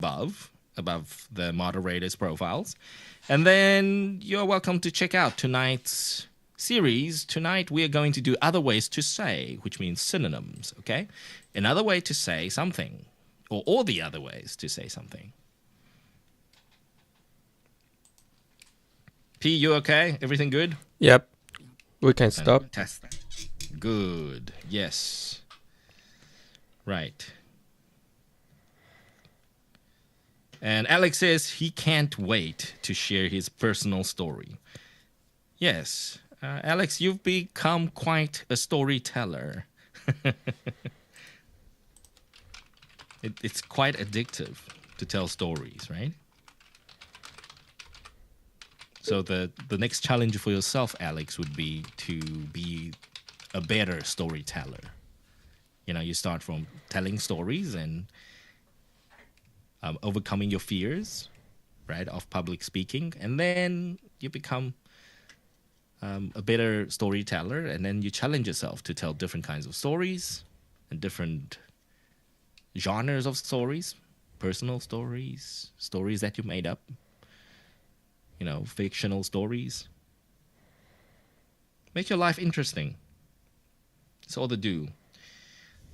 above the moderators' profiles. And then you're welcome to check out tonight's series. Tonight we are going to do other ways to say, which means synonyms, okay? Another way to say something, or all the other ways to say something. P, you okay? Everything good? Yep. We can stop. Fantastic. Good. Yes. Right. And Alex says he can't wait to share his personal story. Yes. Alex, you've become quite a storyteller. It's quite addictive to tell stories, right? So the next challenge for yourself, Alex, would be to be a better storyteller. You know, you start from telling stories and overcoming your fears, right, of public speaking, and then you become a better storyteller, and then you challenge yourself to tell different kinds of stories and different genres of stories, personal stories, stories that you made up, you know, fictional stories. Make your life interesting. It's all to do.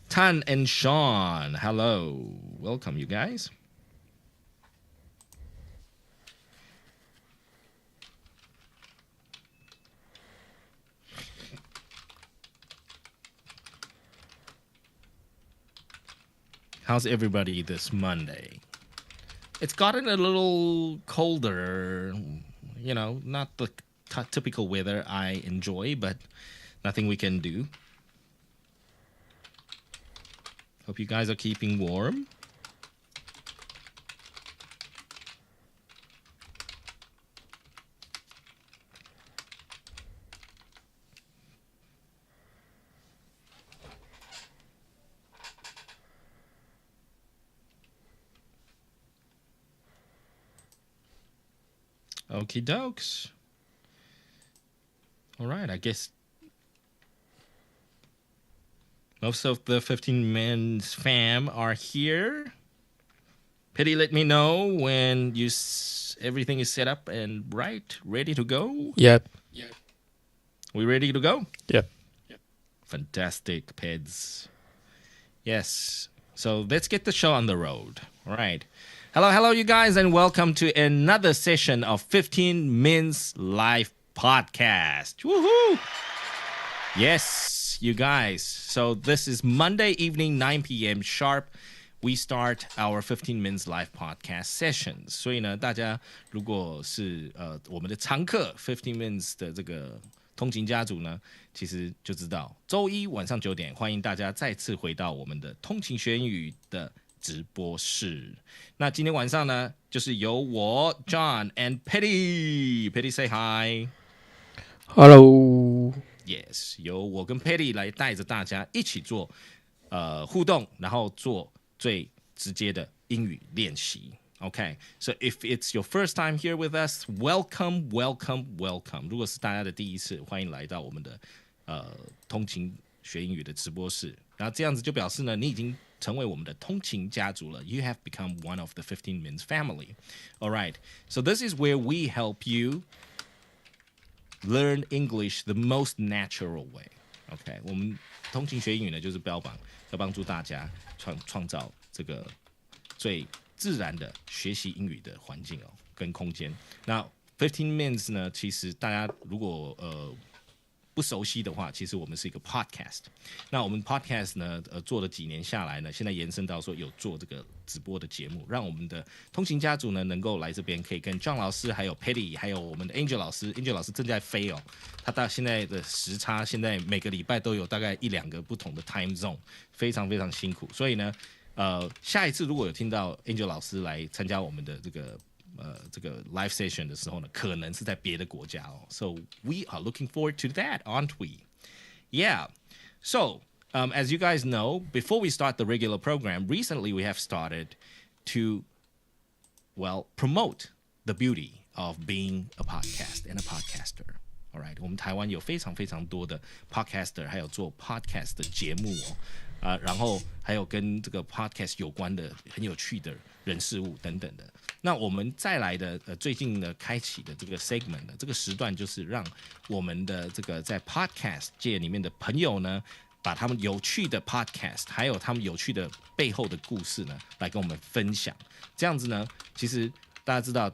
Tan and Sean, hello. Welcome, you guys. How's everybody this Monday? It's gotten a little colder, you know, not the typical weather I enjoy, but nothing we can do. Hope you guys are keeping warm. Okie dokes. All right, I guess most of the 15 Men's fam are here. Pity, let me know when everything is set up and right, ready to go. Yep. We ready to go? Yep. Fantastic, Peds. Yes. So let's get the show on the road. All right. Hello, you guys, and welcome to another session of 15 Men's Live Podcast. Woohoo! Yes, you guys. So this is Monday evening, 9 p.m. sharp. We start our 15 Men's Live Podcast sessions. 所以呢，大家如果是我们的常客 15 Men's 的这个通勤家族呢，其实就知道周一晚上9点，欢迎大家再次回到我们的通勤学英语的直播室。那今天晚上呢，就是由我 John and Petty say hi。 Hello。 Yes， 由我跟 Petty 来带着大家一起做互动，然后做最直接的英语练习。Okay, so if it's your first time here with us, welcome. 如果是大家的第一次，欢迎来到我们的通勤学英语的直播室。然后这样子就表示呢，你已经成为我们的通勤家族了。You have become one of the 15 Men's family. All right, so this is where we help you learn English the most natural way. Okay, 我们通勤学英语呢，就是标榜要帮助大家创造这个最自然的学习英语的环境跟空间。那15 Men's 呢，其实大家如果不熟悉的话，其实我们是一个 podcast。那我们 podcast 呢，做了几年下来呢，现在延伸到说有做这个直播的节目，让我们的通勤家族呢能够来这边，可以跟 John 老师、还有 Petty、还有我们的 Angel 老师正在飞他到现在的时差，现在每个礼拜都有大概1-2个不同的 time zone， 非常非常辛苦。所以呢，下一次如果有听到 Angel 老师来参加我们的这个 live session 的时候呢，可能是在别的国家So we are looking forward to that, aren't we? Yeah. So as you guys know, before we start the regular program, recently we have started to, promote the beauty of being a podcast and a podcaster. All right, 我们台湾有非常非常多的 podcaster， 还有做 podcast 的节目然后还有跟这个 podcast 有关的很有趣的人事物等等的。那我们再来的最近呢开启的这个 segment 呢，这个时段就是让我们的这个在 podcast 界里面的朋友呢，把他们有趣的 podcast 还有他们有趣的背后的故事呢，来跟我们分享。这样子呢，其实大家知道，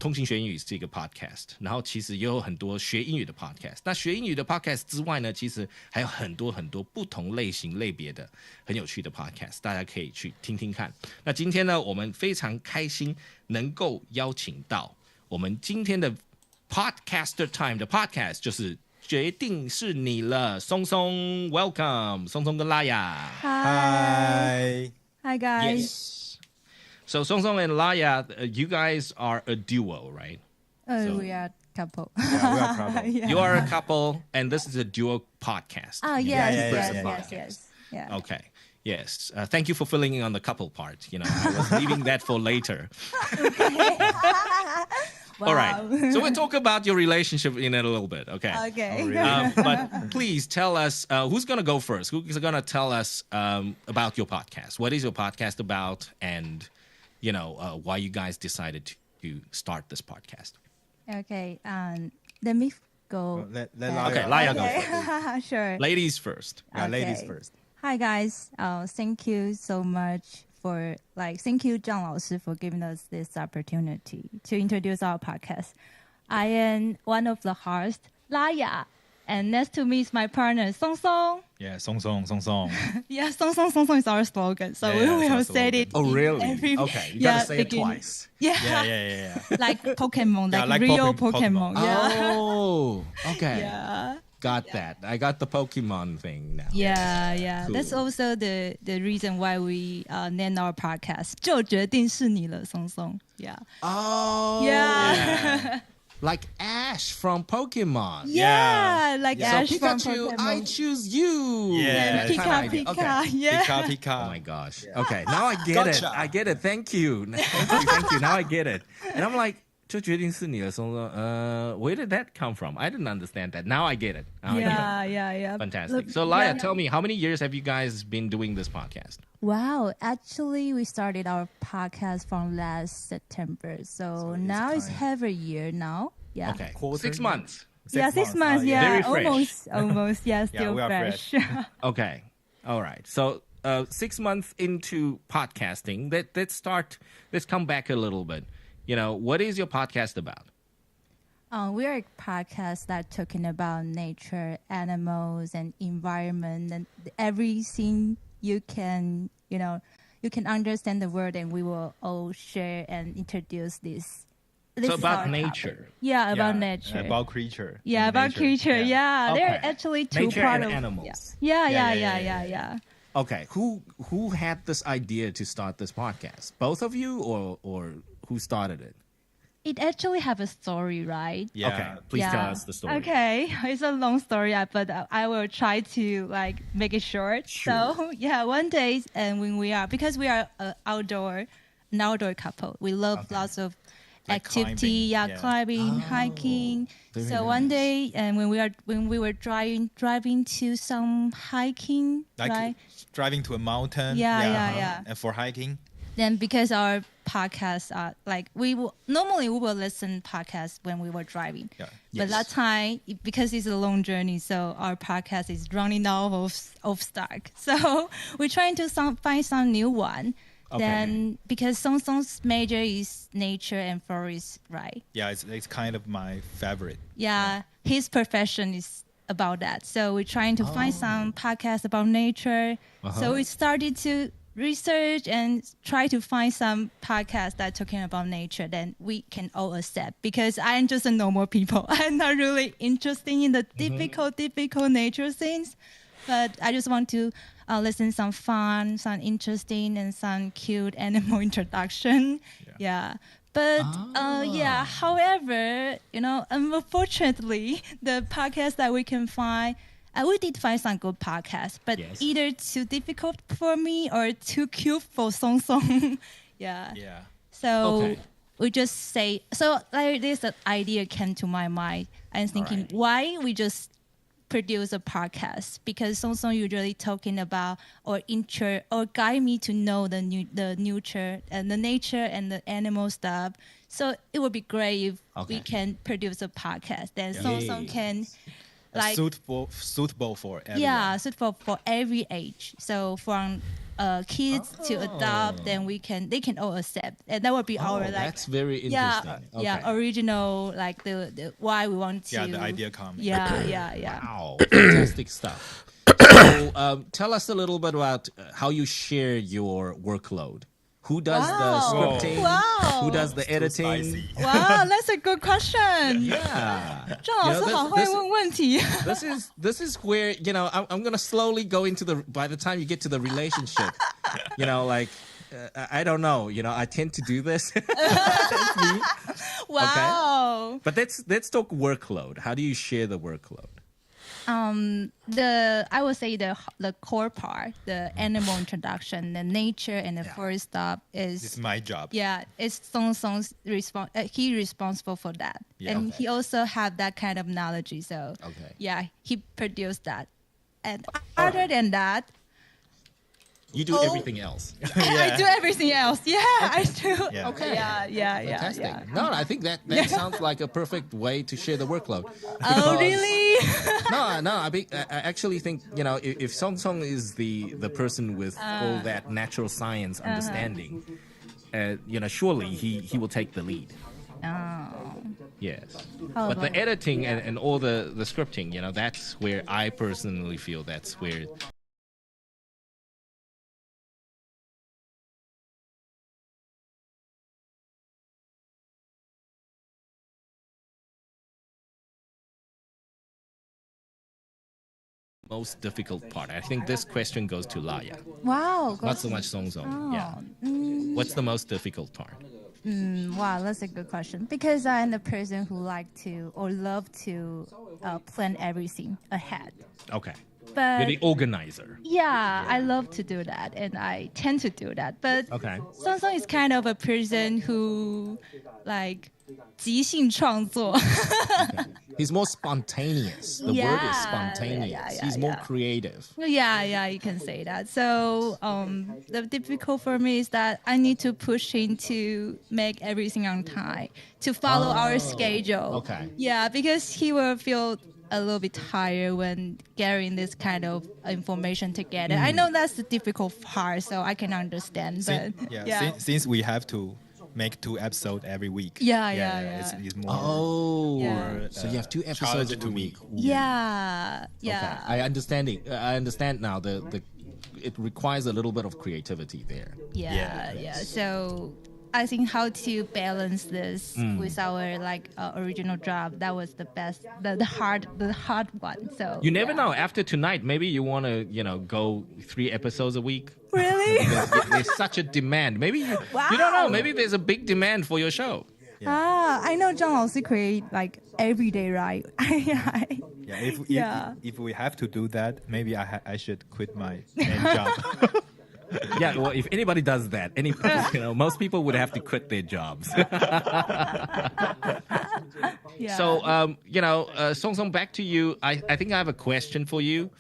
通勤学英语是一个 podcast， 然后其实也有很多学英语的 podcast。那学英语的 podcast 之外呢，其实还有很多很多不同类型类别的很有趣的 podcast， 大家可以去听听看。那今天呢，我们非常开心能够邀请到我们今天的 Podcaster Time 的 podcast， 就是决定是你了，松松 ，Welcome， 松松跟拉雅 Hi guys。So Song Song and Laya, you guys are a duo, right? We are couple. Yeah, we are couple. Yeah. You are a couple, and this is a duo podcast. Yes. Yeah. Okay. Yes. Thank you for filling in on the couple part. I was leaving that for later. Wow. All right. So we'll talk about your relationship in a little bit. Okay. Okay. Oh, really? But please tell us who's going to go first. Who's going to tell us about your podcast? What is your podcast about? And why you guys decided to start this podcast. Okay. Let me go. Let Laya go first. Sure. Ladies first. Yeah, Okay. ladies first. Hi guys. Thank you so much thank you, 张老师, for giving us this opportunity to introduce our podcast. I am one of the hosts, Laya, and next to me is my partner, Song Song. Yeah, Song Song. Yeah, Song Song is our slogan. So Yeah, we it's our have said slogan. it. Oh, in really? every- Okay. You yeah, got to say it beginning. twice. Yeah. Yeah. Like Pokemon, Yeah, like like real Pokemon. Pokemon. Yeah. Oh, okay. Yeah. Got that. I got the Pokemon thing now. Yeah. Cool. That's also the reason why we named our podcast. 就决定是你了，松松. Yeah. Oh. Yeah. Like Ash from Pokemon. Yeah, like So Ash from Pikachu, Pokemon. I choose you. Yeah. That kind of Pika, idea. Pika. Okay. Yeah. Pika. Oh my gosh. Okay, now I get it. Gotcha. I get it. Thank you. Thank you. Now I get it. And I'm like, 就决定是你了，松松。Where did that come from? I didn't understand that. Now I get it. Now I get it. Yeah. Fantastic. Look, So, Laya, yeah. tell me, how many years have you guys been doing this podcast? Wow, actually, we started our podcast from last September. So it's now it's kind- half a year now. Yeah. Okay, Quarter 6 year? months. 6 months. Oh, Yeah, Very fresh. almost. Yeah, still we are fresh. Okay, all right. So, 6 months into podcasting, let's come back a little bit. What is your podcast about? We are a podcast that talking about nature, animals, and environment, and everything you can understand the world, and we will all share and introduce this. So is about our nature. topic. Yeah, about nature. About creature. Yeah, about Nature. creature. Yeah, Okay. there are actually two Nature part and of animals. Yeah. Okay, who had this idea to start this podcast? Both of you, or who started it? It actually have a story, right? Yeah. Okay, please tell us the story. Okay, it's a long story, but I will try to make it short. Sure. So yeah, one day, and because we are an outdoor couple, we love lots of Like activity, climbing, yeah. climbing, hiking. very So one nice. day, and when we were driving to some hiking, Like right? driving to a mountain. Yeah. And for hiking. Then because our podcasts are normally we will listen podcasts when we were driving. Yeah. But that time, because it's a long journey, so our podcast is running out of stock. So we're trying to find some new one. Okay. Then because Song Song's major is nature and forest, right? Yeah, it's kind of my favorite. Yeah, his profession is about that. So we're trying to find some podcasts about nature. So we started to research and try to find some podcasts that talking about nature. Then we can all accept, because I'm just a normal people. I'm not really interested in the typical nature things, but I just want to listen some fun, some interesting, and some cute animal introduction. Yeah. But however, unfortunately, the podcast that we can find, we did find some good podcasts, but Yes. either too difficult for me or too cute for Song Song. Yeah. So Okay. we just say, so this idea came to my mind. I'm thinking, Alright. why we just produce a podcast because Song Song usually talking about or guide me to know the nature and the animal stuff. So it would be great if we can produce a podcast. Then Song Song can suitable for everyone. Yeah, suitable for every age. So from kids to adult, then they can all accept, and that would be our like. That's very interesting. Original like the why we want to. Yeah, the idea comes. Yeah. Wow, fantastic stuff. So tell us a little bit about how you share your workload. Who does the scripting? Wow. Who does the editing? Spicy. Wow, that's a good question. Yeah. 郑老师好会问问题。 This is where I'm gonna slowly go into by the time you get to the relationship, like I don't know, I tend to do this. That's me. Wow. Okay. But let's talk workload. How do you share the workload? I would say the core part, the animal introduction, the nature, and the first stop This is my job. Yeah, it's Song Song's he responsible for that, and he also have that kind of knowledge. So he produced that, and other than that. You do everything else. I do everything else. Yeah, I do. Yeah. Okay. Yeah. Fantastic. No, I think that sounds like a perfect way to share the workload. Oh, really? No. I actually think if Song Song is the person with all that natural science understanding, surely he will take the lead. Oh. Yes. But the editing and all the scripting, that's where I personally feel that's where. Most difficult part. I think this question goes to Laya. Wow. Not so much Song Song. Yeah. What's the most difficult part? Wow, that's a good question. Because I'm the person who like to or love to plan everything ahead. Okay. But You're the organizer. yeah, I love to do that, and I tend to do that. But Okay. Song Song is kind of a person who like 即兴创作. He's more spontaneous. The word is spontaneous. He's more creative. Yeah, you can say that. So the difficult for me is that I need to push him to make everything on time, to follow our schedule. Okay. Yeah, because he will feel a little bit tired when getting this kind of information together. I know that's the difficult part, so I can understand. But Since we have to make 2 episodes every week. Yeah. It's more. Yeah. So you have 2 episodes a week. Yeah. Okay. I understand now. It requires a little bit of creativity there. Yeah. So I think how to balance this with our original job, that was the best, the hard one. So You never know. After tonight, maybe you want to go 3 episodes a week. Really? Because there's such a demand. Maybe you don't know. Maybe there's a big demand for your show. I know Zhang Laosi create like every day, right? If we have to do that, maybe I should quit my main job. Yeah, well, if anybody does that, most people would have to quit their jobs. So, Song Song, back to you. I think I have a question for you.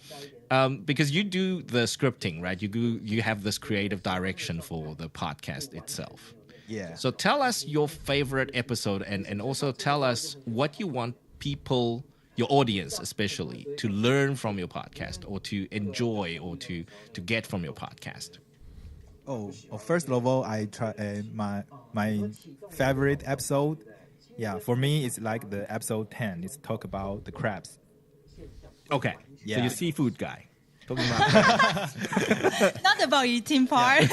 Because you do the scripting, right? You have this creative direction for the podcast itself. Yeah. So tell us your favorite episode and also tell us what you want people, your audience especially, to learn from your podcast or to enjoy or to get from your podcast. First of all, I try my favorite episode. Yeah, for me, it's like the episode 10. It's talk about the crabs. Okay. Yeah. So you're a seafood guy. Talking about Not about eating part.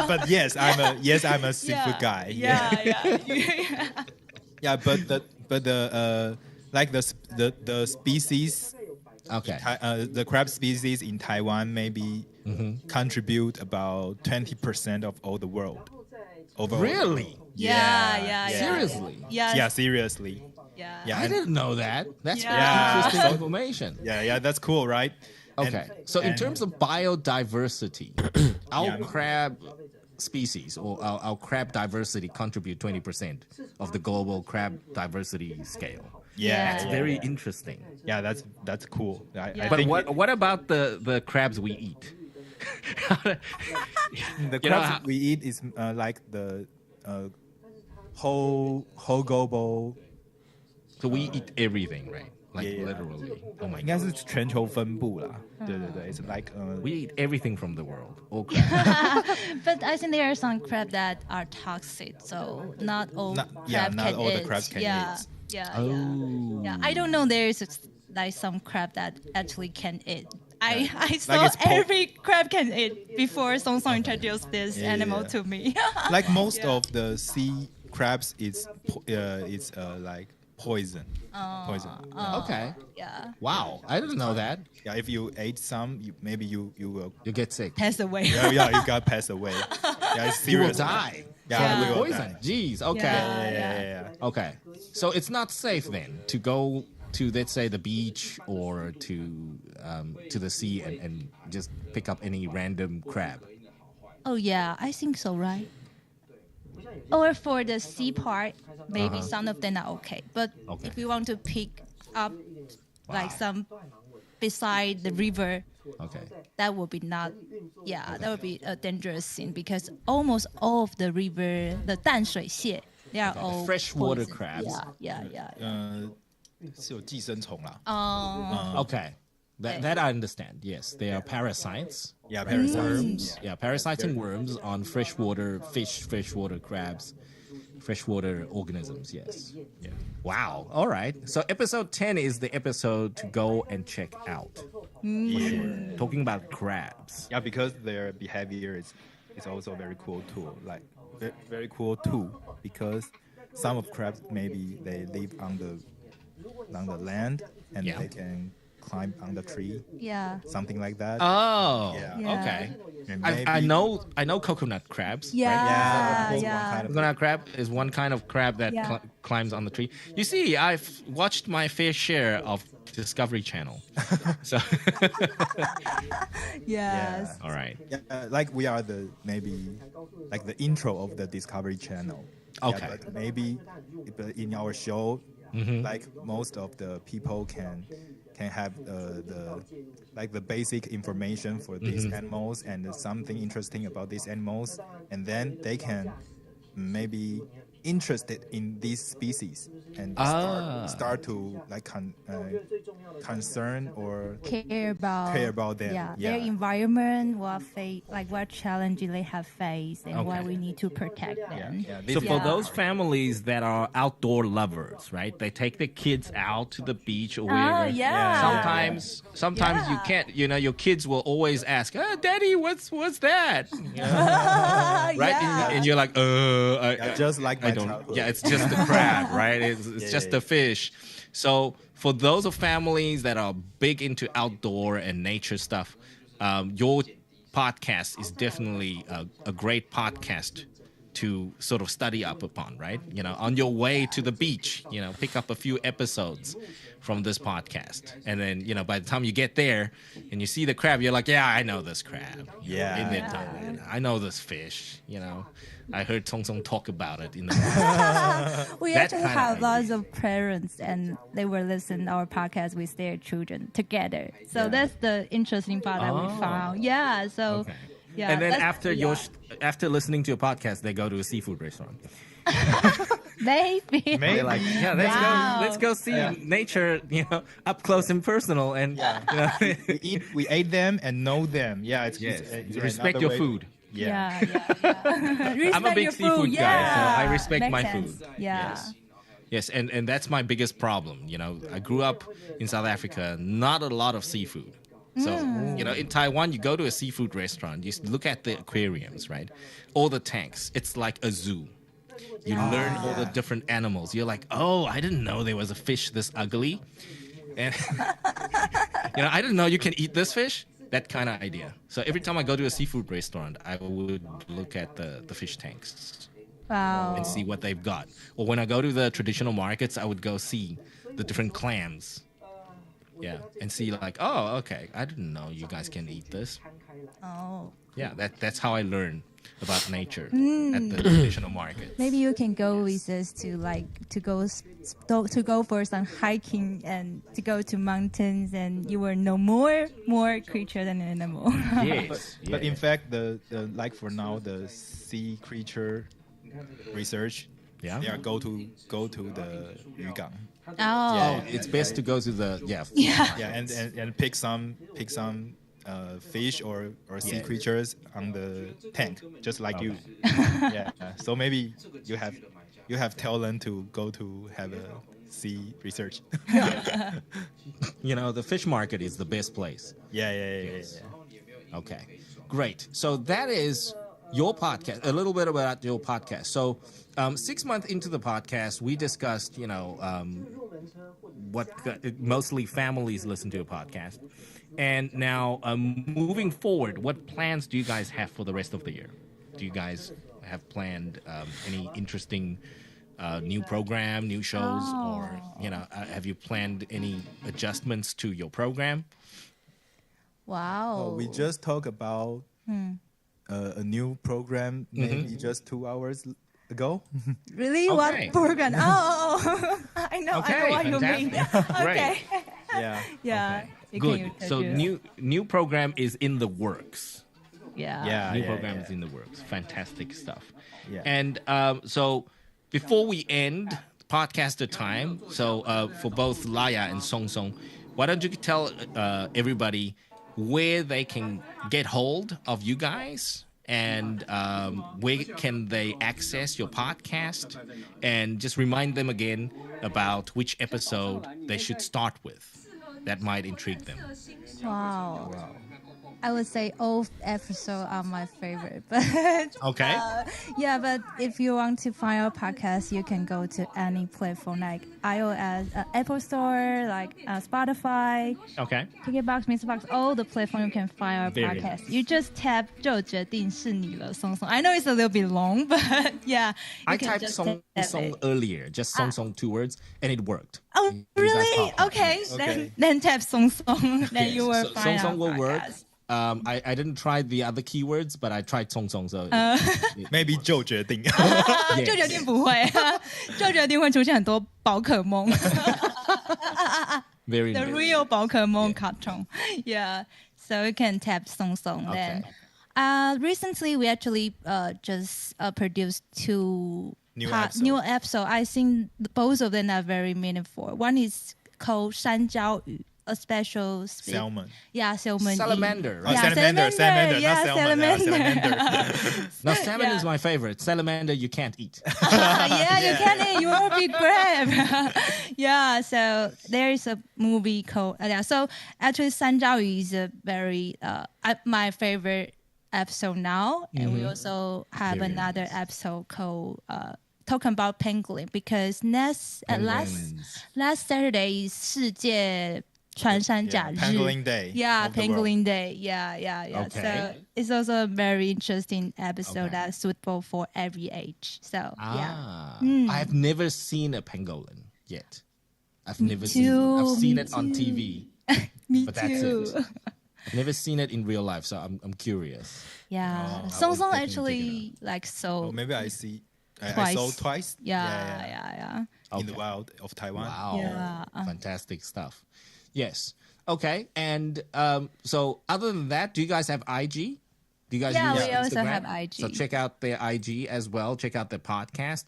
But yes, I'm a seafood guy. Yeah. Yeah, but the species, the crab species in Taiwan maybe contribute about 20% of all the world. Overall. Really? Yeah. Seriously? Yeah, seriously. Yeah. I didn't know that. That's Yeah. interesting information. Yeah, that's cool, right? Okay. So in terms of biodiversity, our crab species or our crab diversity contribute 20% of the global crab diversity scale. Yeah, That's very interesting. Yeah, that's cool. I But think what about the crabs we eat? the you know, crabs we eat is like the whole global. So we eat everything, right? Like Yeah. literally. Oh my 应该 god. 是全球分布啦。对对对 ，it's like We eat everything from the world. All crabs. But I think there are some crab that are toxic, so not all Not- crab yeah, not can all the eat. crabs can yeah. eat. Yeah, Oh. yeah. I don't know. There's like some crab that actually can eat. I saw it's every crab can eat before Song Song introduced this animal to me. like most of the sea crabs is like poison. Poison. Okay. Yeah. Wow. I didn't know that. Yeah, if you ate some, maybe you will. You get sick. Pass away. Yeah, you got passed away. Yeah, it's You will serious. die. Yeah, Yeah. we will Poison. die. Jeez. Okay. Yeah. Okay. So it's not safe then to go to, let's say, the beach or to the sea and just pick up any random crab. Oh yeah, I think so, right? Or for the sea part, maybe some of them are okay. But Okay. if you want to pick up like some beside the river, Okay. that would be not. Yeah, that would be a dangerous thing because almost all of the river, the 淡水蟹, they are all freshwater poison. crabs. Yeah. 是有寄生虫啦。 Okay. That I understand. Yes, they are parasites. Yeah, parasites. Worms. Yeah, parasiting worms on freshwater fish, freshwater crabs, freshwater organisms. Yes. Yeah. Wow. All right. So episode 10 is the episode to go and check out. For sure. Talking about crabs. Yeah, because their behavior is also very cool too. Like very cool too, because some of crabs maybe they live on the land and Yeah. they can climb on the tree, Yeah. something like that. Oh. Yeah. Okay. And I maybe- know coconut crabs. Yeah. Right? Yeah, Yeah. one kind of- Coconut crab is one kind of crab that Yeah. climbs on the tree. You see, I've watched my fair share of Discovery Channel. So, Yes. all right. Yeah, like we are maybe like the intro of the Discovery Channel. Okay. Yeah, but maybe in our show, like most of the people can have the basic information for these animals and something interesting about these animals, and then they can maybe interested in these species and start to like concern or Care about them. Yeah, Yeah. their environment, what challenges they have faced, and why Okay. we need to protect them. Yeah, So this- for Yeah. those families that are outdoor lovers, right? They take their kids out to the beach or wherever. yeah. Sometimes you Yeah. can't. You know, your kids will always ask, "Daddy, what's that?" You know, right? Yeah. And you're like, Yeah, just like I my don't. childhood. Yeah, it's just the crab, right? It's just the fish. So for those of families that are big into outdoor and nature stuff, your podcast is definitely a great podcast to sort of study up upon, right? You know, on your way to the beach, you know, pick up a few episodes from this podcast. And then, you know, by the time you get there and you see the crab, you're like, yeah, I know this crab. You know, Yeah. been there, done that. I know this fish, you know. I heard Tong Song talk about it in the past. We That actually kind of have lots idea. of parents, and they will listen to our podcast with their children together. So that's the interesting part that we found. Yeah. So. Okay. Yeah. And then that's- after listening to your podcast, they go to a seafood restaurant. Maybe. They're like, yeah, Wow. let's go see nature, you know, up close and personal, and you know, we ate them and know them. Yeah, it's yes, it's respect another your way- food. Yeah. Respect I'm a big your seafood guy, so I respect Makes my sense. food. Yeah. Yes, and that's my biggest problem. You know, I grew up in South Africa, not a lot of seafood. So, you know, in Taiwan, you go to a seafood restaurant, you look at the aquariums, right? All the tanks. It's like a zoo. You learn all the different animals. You're like, oh, I didn't know there was a fish this ugly. And, you know, I didn't know you can eat this fish. That kind of idea. So every time I go to a seafood restaurant, I would look at the fish tanks Wow. and see what they've got. Or when I go to the traditional markets, I would go see the different clams. Yeah, and see like, oh, okay, I didn't know you guys can eat this. Oh. Yeah, that's how I learn. about nature at the traditional market. Maybe you can go with us to go for some hiking and to go to mountains, and you will know more creature than animal. Yes. But in fact, the like for now, the sea creature research, Yeah. they are go to the 渔港. Oh, It's best to go to the Yeah, and pick some fish or sea Yeah. creatures on the tank, just like you. Yeah. So maybe you have talent to go to have a sea research. The fish market is the best place. Yeah. Okay, great. So that is your podcast, a little bit about your podcast. So 6 months into the podcast, we discussed, what mostly families listen to a podcast. And now moving forward, what plans do you guys have for the rest of the year? Do you guys have planned any interesting new program, new shows, or, have you planned any adjustments to your program? wow. We just talked about a new program maybe just 2 hours ago. Really? Okay. What program? Oh, I know what you mean. Okay. Yeah. Yeah. Okay. You Good. can So introduce. new program is in the works. Yeah. New program is in the works. Fantastic stuff. Yeah. And so before we end podcaster time, so for both Laya and Song Song, why don't you tell everybody where they can get hold of you guys, and where can they access your podcast, and just remind them again about which episode they should start with. That might intrigue them. Wow. I would say all episodes are my favorite, but Okay. but if you want to find our podcast, you can go to any platform like iOS, Apple Store, like Spotify, Okay. KKBox, Mixbox, all the platform you can find our Very podcast. nice. You just tap 就决定是你了, Song Song. I know it's a little bit long, but yeah. I you can typed just Song tap Song it. earlier, just Song Song 2 words, and it worked. Oh, You guys really? popped up. Okay. Okay. Then tap Song Song. Then Yes. you will So find Song Song our will work. podcast. I didn't try the other keywords, but I tried Song Song. So Maybe 就决定. 就决定不会，就决定会出现很多宝可梦 very，the nice. real 宝可梦 cartoon. Yeah, so you can tap Song Song then. Recently, we actually just produced two New episode. I think both of them are very meaningful. One is called 山椒鱼, a special speed. Salmon. Yeah, salmon. Salamander, right? Oh, Yeah, salamander, Yeah, not salmon. salamander. Now, salmon Yeah. is my favorite. Salamander, you can't eat. Yeah, you can eat. You will be brave. Yeah, so there is a movie called so actually 山椒鱼 is a very my favorite episode now, and we also have Very another nice. episode called talking about penguin, because last Penguins. Saturday is 世界穿山甲日. Pangolin Day. Yeah, of the world. Penguin Day. Yeah. Okay. So it's also a very interesting episode Okay. that's suitable for every age. So yeah. I have never seen a pangolin yet. I've never too, seen it. I've seen me it on too. TV, Me but that's too. it. I've never seen it in real life, so I'm curious. Yeah. Oh, Song will Song definitely actually like so. Oh, maybe I see. I Twice. saw twice. Yeah. In the wild of Taiwan. Wow. Yeah. Fantastic stuff. Yes. Okay. And so other than that, do you guys have IG? Do you guys Yeah, use we also Instagram? have IG. So check out their IG as well. Check out their podcast.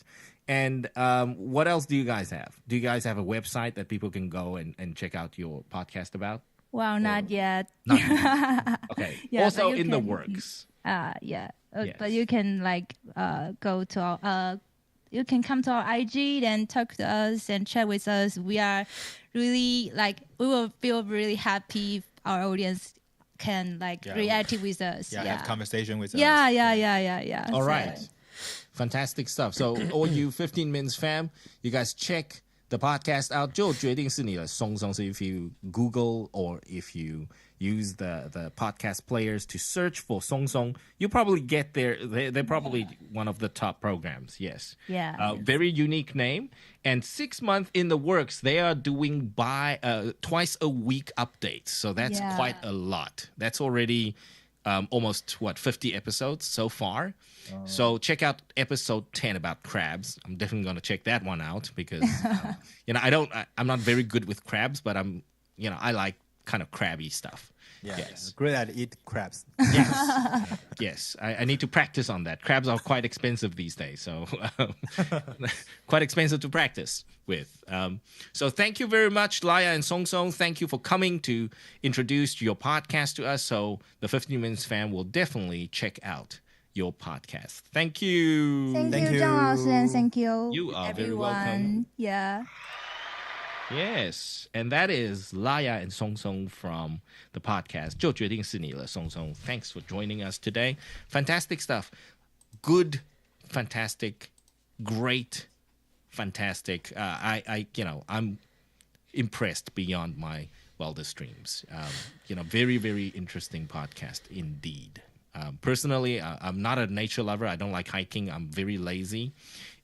And what else do you guys have? Do you guys have a website that people can go and check out your podcast about? Well, not yet. Not yet. Okay. Yeah, also but you in the can- works. Yeah. Yes. But you can like go to our you can come to our IG and talk to us and chat with us. We are really we will feel really happy if our audience can react with us. Yeah, have conversation with us. Yeah. All So- right. Fantastic stuff. So all you 15 Minutes fam, you guys check the podcast out. 就决定是你了，松松. So if you Google or if you use the podcast players to search for Song Song, you probably get there. They're probably one of the top programs. Yes. Yeah. Very unique name. And 6 months in the works, they are doing twice a week updates. So that's Yeah. quite a lot. That's already almost 50 episodes so far. So check out episode 10 about crabs. I'm definitely going to check that one out because I'm not very good with crabs, but I like kind of crabby stuff. Yeah, Yes. great at eat crabs. Yes. Yes. I need to practice on that. Crabs are quite expensive these days, so quite expensive to practice with. So thank you very much, Laya and Song Song. Thank you for coming to introduce your podcast to us. So the 15 Minutes fan will definitely check out your podcast. Thank you. Thank you, 张老师, and thank you, You are very everyone. welcome. Yeah. Yes, and that is Laya and Song Song from the podcast 就决定是你了 Song Song. Thanks for joining us today. Fantastic stuff. Good, fantastic, great, fantastic. I'm impressed beyond my wildest dreams. Very, very interesting podcast indeed. Personally, I'm not a nature lover. I don't like hiking. I'm very lazy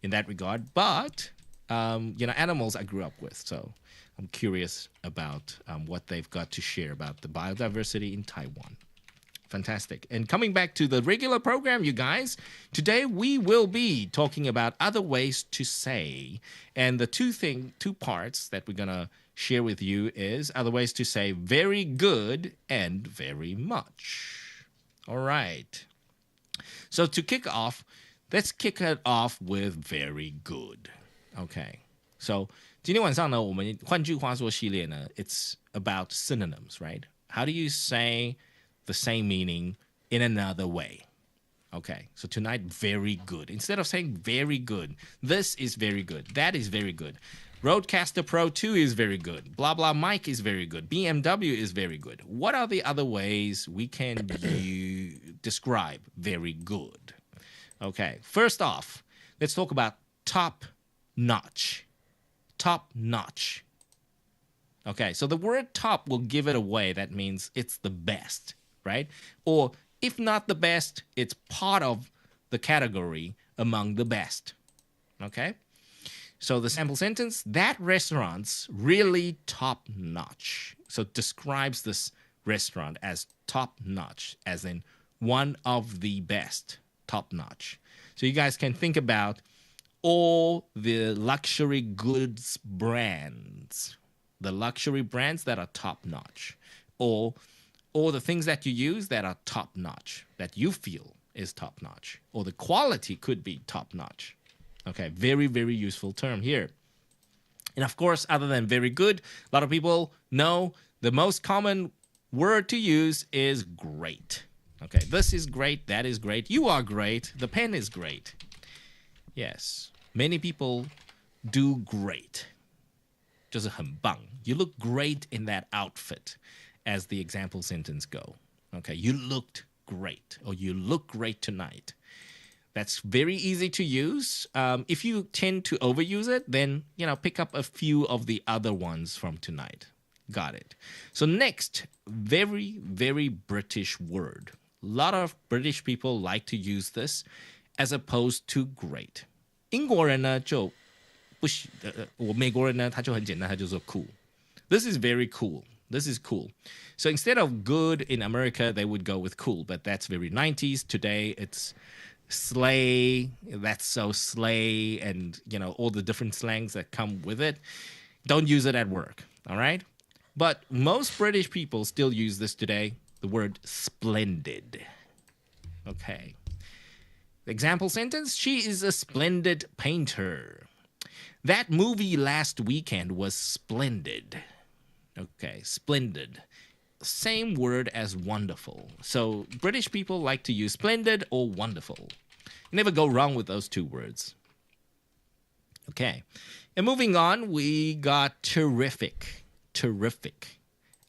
in that regard. But animals I grew up with, so I'm curious about what they've got to share about the biodiversity in Taiwan. Fantastic. And coming back to the regular program, you guys, today we will be talking about other ways to say. And the two parts that we're going to share with you is other ways to say very good and very much. All right. So to kick off, let's kick it off with very good. Okay, so 今天晚上呢，我们换句话说系列呢 it's about synonyms, right? How do you say the same meaning in another way? Okay, so tonight, very good. Instead of saying very good, this is very good, that is very good. Rodecaster Pro 2 is very good. Blah, blah, mic is very good. BMW is very good. What are the other ways we can describe very good? Okay, first off, let's talk about top-notch. Top-notch. Okay, so the word top will give it away. That means it's the best, right? Or if not the best, it's part of the category among the best. Okay? So the sample sentence, that restaurant's really top-notch. So it describes this restaurant as top-notch, as in one of the best, top-notch. So you guys can think about all the luxury goods brands, the luxury brands that are top-notch, or all the things that you use that are top-notch, that you feel is top-notch, or the quality could be top-notch. Okay, very, very useful term here. And of course, other than very good, a lot of people know the most common word to use is great. Okay, this is great, that is great, you are great, the pen is great. Yes, many people do great. 就是很棒. You look great in that outfit, as the example sentence go. Okay, you looked great, or you look great tonight. That's very easy to use. If you tend to overuse it, then, pick up a few of the other ones from tonight. Got it. So next, very, very British word. A lot of British people like to use this as opposed to great. 英国人呢就不喜，美国人呢他就很简单，他就说 cool. This is very cool. This is cool. So instead of good in America, they would go with cool, but that's very 90s. Today, it's slay, that's so slay, and all the different slangs that come with it. Don't use it at work, all right? But most British people still use this today, the word splendid. Okay. Example sentence, she is a splendid painter. That movie last weekend was splendid. Okay, splendid. Same word as wonderful. So British people like to use splendid or wonderful. You never go wrong with those two words. Okay. And moving on, we got terrific. Terrific.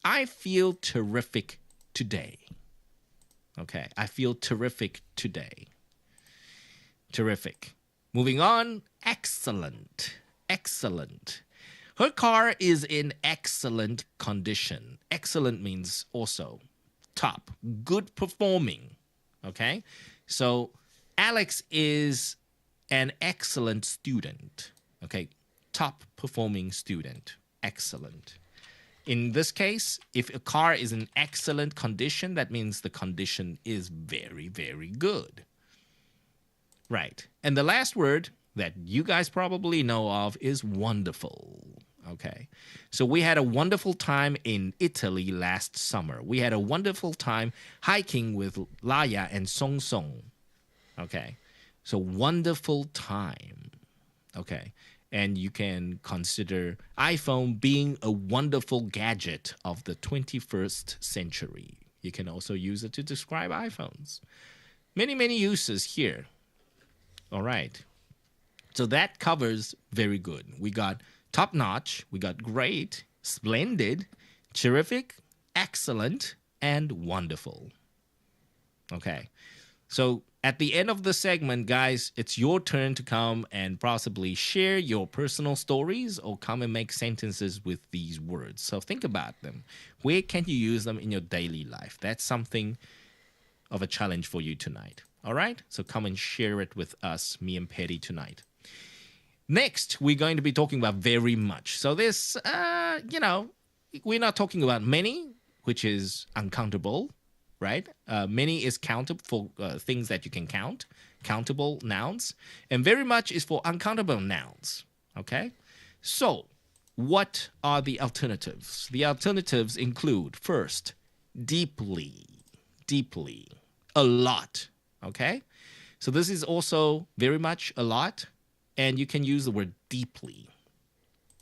I feel terrific today. Okay. I feel terrific today. Terrific. Moving on, excellent. Excellent. Her car is in excellent condition. Excellent means also top, good performing. Okay? So Alex is an excellent student. Okay? Top performing student. Excellent. In this case, if a car is in excellent condition, that means the condition is very, very good. Right. And the last word that you guys probably know of is wonderful. Okay. So we had a wonderful time in Italy last summer. We had a wonderful time hiking with Laya and Song Song. Okay. So wonderful time. Okay. And you can consider iPhone being a wonderful gadget of the 21st century. You can also use it to describe iPhones. Many, many uses here. All right. So that covers very good. We got top-notch, we got great, splendid, terrific, excellent, and wonderful. Okay. So at the end of the segment, guys, it's your turn to come and possibly share your personal stories or come and make sentences with these words. So think about them. Where can you use them in your daily life? That's something of a challenge for you tonight. All right? So come and share it with us, me and Petty, tonight. Next, we're going to be talking about very much. So this, we're not talking about many, which is uncountable, right? Many is countable for things that you can count, countable nouns. And very much is for uncountable nouns, okay? So what are the alternatives? The alternatives include, first, deeply, a lot, okay? So this is also very much a lot. And you can use the word deeply.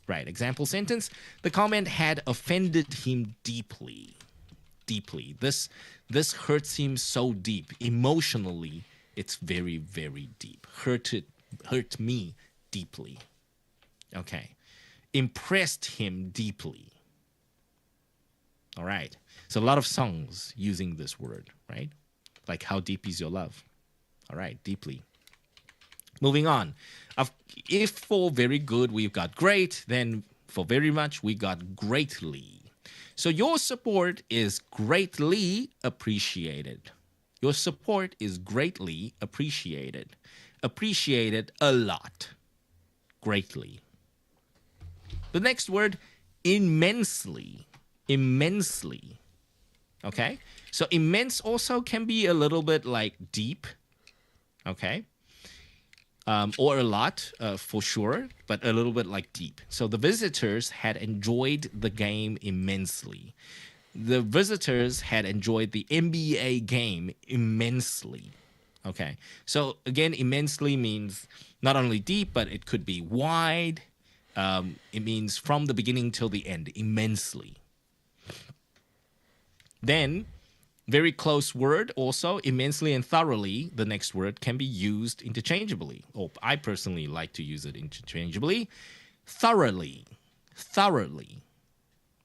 Right, example sentence. The comment had offended him deeply. Deeply. This hurts him so deep. Emotionally, it's very, very deep. Hurt me deeply. Okay. Impressed him deeply. All right. So a lot of songs using this word, right? Like, how deep is your love? All right, deeply. Moving on. If for very good we've got great, then for very much we got greatly. So your support is greatly appreciated. Your support is greatly appreciated. Appreciated a lot. Greatly. The next word, immensely. Immensely. Okay? So immense also can be a little bit like deep. Okay? Or a lot, for sure, but a little bit like deep. So the visitors had enjoyed the game immensely. The visitors had enjoyed the NBA game immensely. Okay. So again, immensely means not only deep, but it could be wide. It means from the beginning till the end, immensely. Then, very close word also, immensely and thoroughly, the next word can be used interchangeably. Or I personally like to use it interchangeably. Thoroughly. Thoroughly.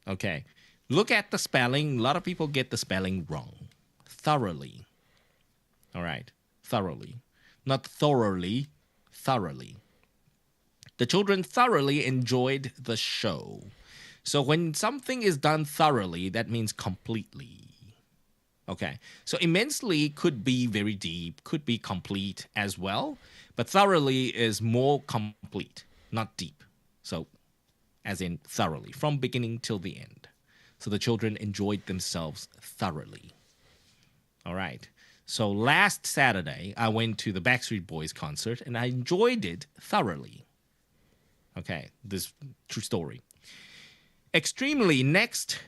Okay. Look at the spelling. A lot of people get the spelling wrong. Thoroughly. All right. Thoroughly. Not thoroughly. Thoroughly. The children thoroughly enjoyed the show. So when something is done thoroughly, that means completely. Okay, so immensely could be very deep, could be complete as well, but thoroughly is more complete, not deep. So, as in thoroughly, from beginning till the end. So the children enjoyed themselves thoroughly. All right, so last Saturday, I went to the Backstreet Boys concert, and I enjoyed it thoroughly. Okay, this true story. Extremely next.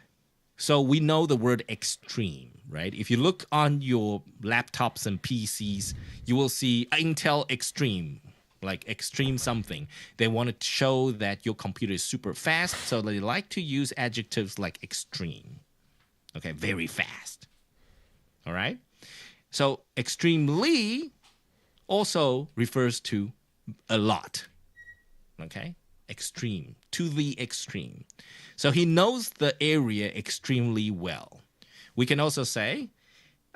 So we know the word extreme, right? If you look on your laptops and PCs, you will see Intel Extreme, like extreme something. They want to show that your computer is super fast, so they like to use adjectives like extreme. Okay, very fast. All right? So extremely also refers to a lot. Okay? Extreme, to the extreme. So he knows the area extremely well. We can also say,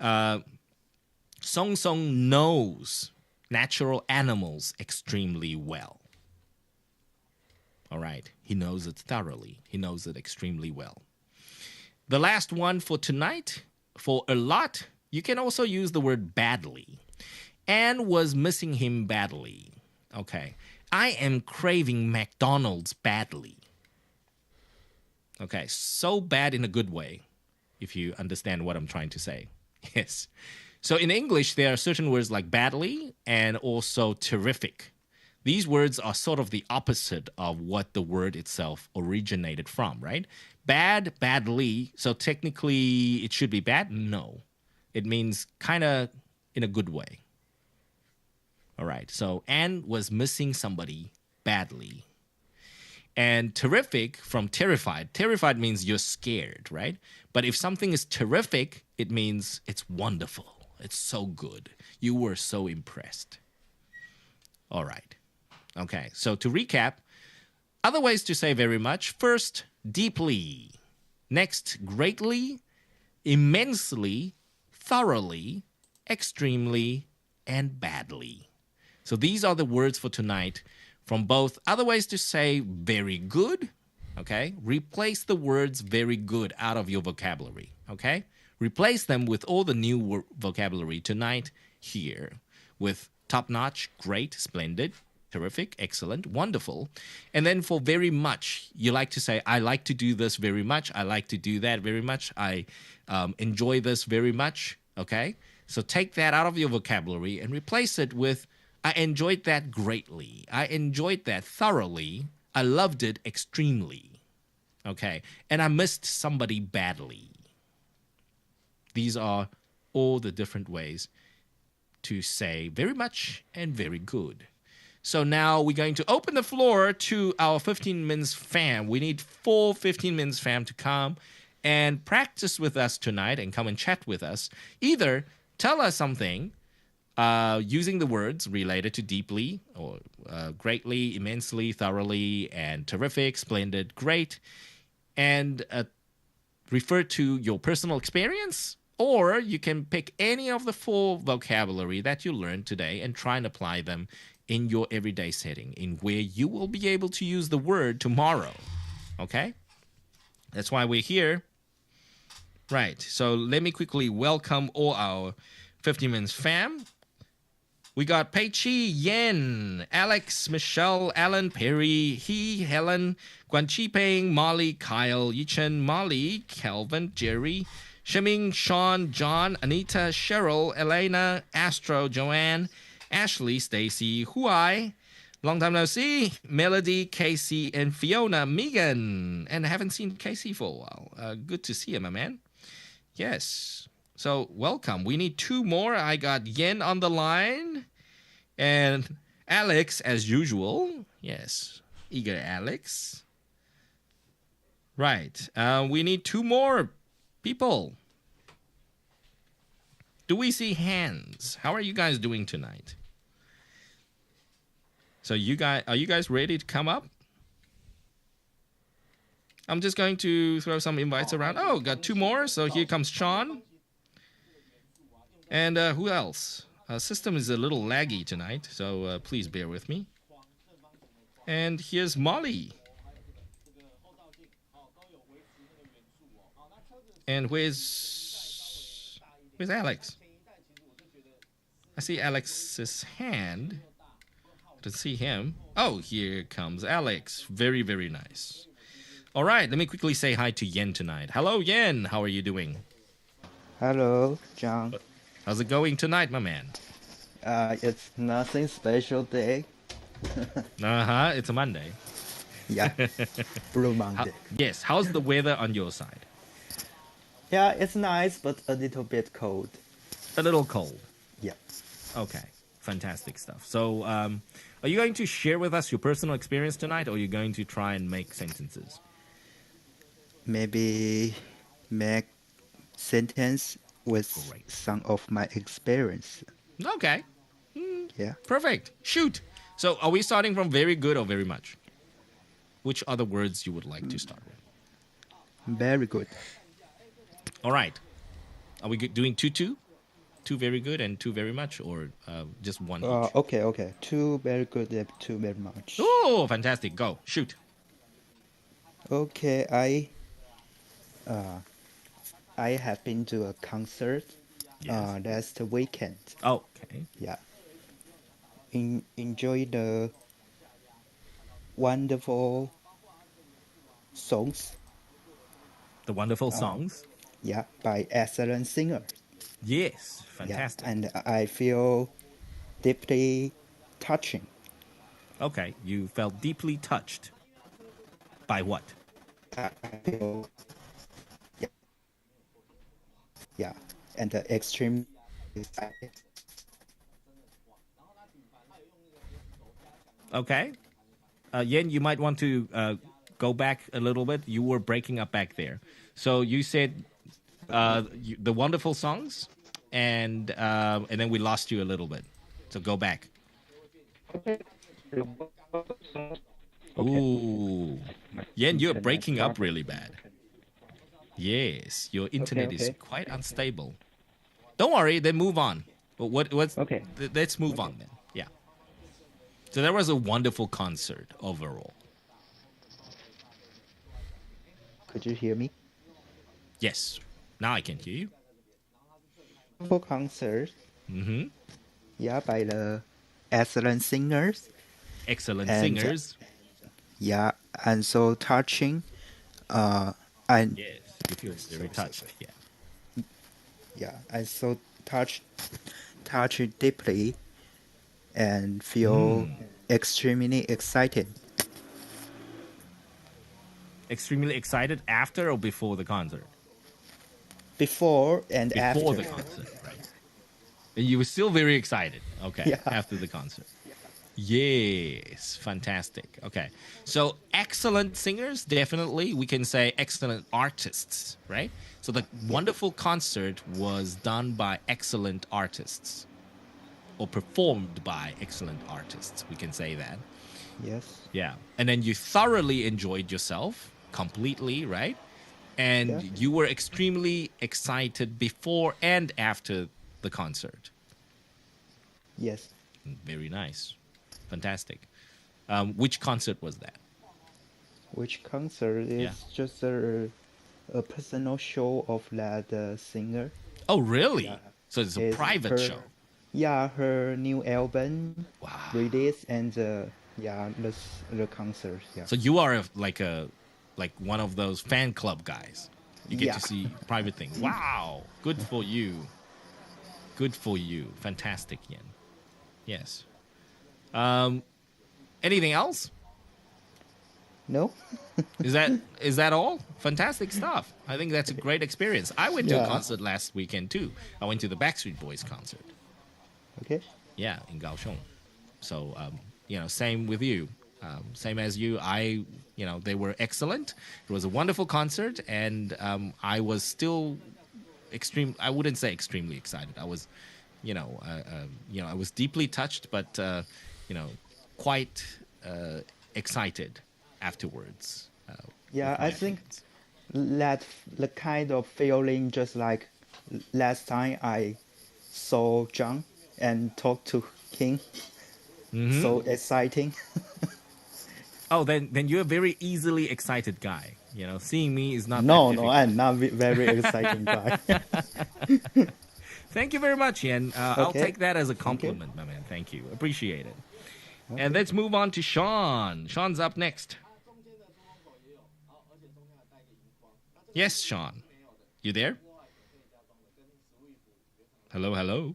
Song Song knows natural animals extremely well. All right, he knows it thoroughly. He knows it extremely well. The last one for tonight, for a lot, you can also use the word badly. Anne was missing him badly. Okay. I am craving McDonald's badly. Okay, so bad in a good way, if you understand what I'm trying to say. Yes. So in English, there are certain words like badly and also terrific. These words are sort of the opposite of what the word itself originated from, right? Bad, badly. So technically, it should be bad? No. It means kind of in a good way. All right. So Anne was missing somebody badly. And terrific from terrified. Terrified means you're scared, right? But if something is terrific, it means it's wonderful. It's so good. You were so impressed. All right. Okay. So to recap, other ways to say very much. First, deeply. Next, greatly, immensely, thoroughly, extremely, and badly. So these are the words for tonight from both other ways to say very good, okay? Replace the words very good out of your vocabulary, okay? Replace them with all the new vocabulary tonight here with top-notch, great, splendid, terrific, excellent, wonderful. And then for very much, you like to say, I like to do this very much. I like to do that very much. I enjoy this very much, okay? So take that out of your vocabulary and replace it with, I enjoyed that greatly. I enjoyed that thoroughly. I loved it extremely, okay? And I missed somebody badly. These are all the different ways to say very much and very good. So now we're going to open the floor to our 15 Minutes fam. We need 4 15 Minutes fam to come and practice with us tonight and come and chat with us. Either tell us something using the words related to deeply or greatly, immensely, thoroughly, and terrific, splendid, great, and refer to your personal experience. Or you can pick any of the 4 vocabulary that you learned today and try and apply them in your everyday setting, in where you will be able to use the word tomorrow. Okay? That's why we're here. Right. So let me quickly welcome all our 50 Minutes fam. We got Pei Chi, Yen, Alex, Michelle, Alan, Perry, He, Helen, Guan Chi Peng, Molly, Kyle, Yichen, Molly, Kelvin, Jerry, Shiming, Sean, John, Anita, Cheryl, Elena, Astro, Joanne, Ashley, Stacy, Huai, long time no see, Melody, Casey, and Fiona, Megan. And I haven't seen Casey for a while. Good to see you, my man. Yes. So welcome. We need 2 more. I got Yen on the line and Alex as usual. Yes. Eager Alex. Right. We need 2 more people. Do we see hands? How are you guys doing tonight? So are you guys ready to come up? I'm just going to throw some invites around. Oh, got 2 more. So here comes Sean. And who else? System is a little laggy tonight, so please bear with me. And here's Molly. And where's Alex? I see Alex's hand. I don't see him. Oh, here comes Alex. Very, very nice. All right, let me quickly say hi to Yen tonight. Hello, Yen. How are you doing? Hello, John. How's it going tonight, my man? It's nothing special day. It's a Monday. Yeah, Blue Monday. Yes, how's the weather on your side? Yeah, it's nice, but a little bit cold. A little cold. Yeah. Okay, fantastic stuff. So, are you going to share with us your personal experience tonight, or are you going to try and make sentences? Maybe make sentence with some of my experience. Okay. Yeah. Perfect. Shoot. So, are we starting from very good or very much? Which other words you would like to start with? Very good. All right. Are we doing 2-2? 2 very good and 2 very much, or just 1 each? Okay. 2 very good and 2 very much. Oh, fantastic. Go. Shoot. Okay, I have been to a concert last weekend. Oh, okay. Yeah. Enjoy the wonderful songs The wonderful songs. Yeah, by excellent singer. Yes, fantastic. Yeah, and I feel deeply touching. Okay, you felt deeply touched by what? I feel, yeah, and extremely excited. Okay. Yen, you might want to go back a little bit. You were breaking up back there. So you said the wonderful songs, and then we lost you a little bit. So go back. Ooh. Yen, you're breaking up really bad. Yes, your internet is quite unstable. Don't worry, then move on. What's Okay. Let's move on then. Yeah. So that was a wonderful concert overall. Could you hear me? Yes. Now I can hear you. For concert, Mm-hmm. yeah, by the excellent singers. Excellent And, singers. Yeah, and so touching. And Yes, you feel very touched. Yeah. yeah, I so touched deeply, and feel extremely excited. Extremely excited after or before the concert? Before and Before after. the concert, right? And you were still very excited. Okay, Yeah. after the concert. Yes, fantastic. Okay, so excellent singers, definitely. We can say excellent artists, right? So the wonderful concert was done by excellent artists or performed by excellent artists. We can say that. Yes. Yeah. And then you thoroughly enjoyed yourself completely, right? And Yeah. you were extremely excited before and after the concert. Yes. Very nice. Fantastic. Which concert was that? Which concert is Yeah. just a personal show of that singer. Oh, really? Yeah. So it's a It's private her- show. Yeah, her new album Wow. release and yeah, the concert. Yeah. So you are like one of those fan club guys. You get Yeah. to see private things. Wow. Good for you. Good for you. Fantastic, Yen. Yes. Anything else? No. Is that all? Fantastic stuff. I think that's a great experience. I went to a Yeah. concert last weekend too. I went to the Backstreet Boys concert. Okay. Yeah, in Kaohsiung. So same with you. Same as you. They were excellent. It was a wonderful concert, and I was still I wouldn't say extremely excited. I was, I was deeply touched, but quite excited afterwards. Yeah, with my I think friends. that the kind of feeling just like last time I saw John and talked to him. Mm-hmm. So exciting. Oh, then you're a very easily excited guy. Seeing me is not. No, that no, difficult. I'm not very exciting guy. Thank you very much, Yen. I'll Okay. take that as a Thank you. compliment, my man. Thank you. Appreciate it. And let's move on to Sean. Sean's up next. Yes, Sean. You there? Hello, hello.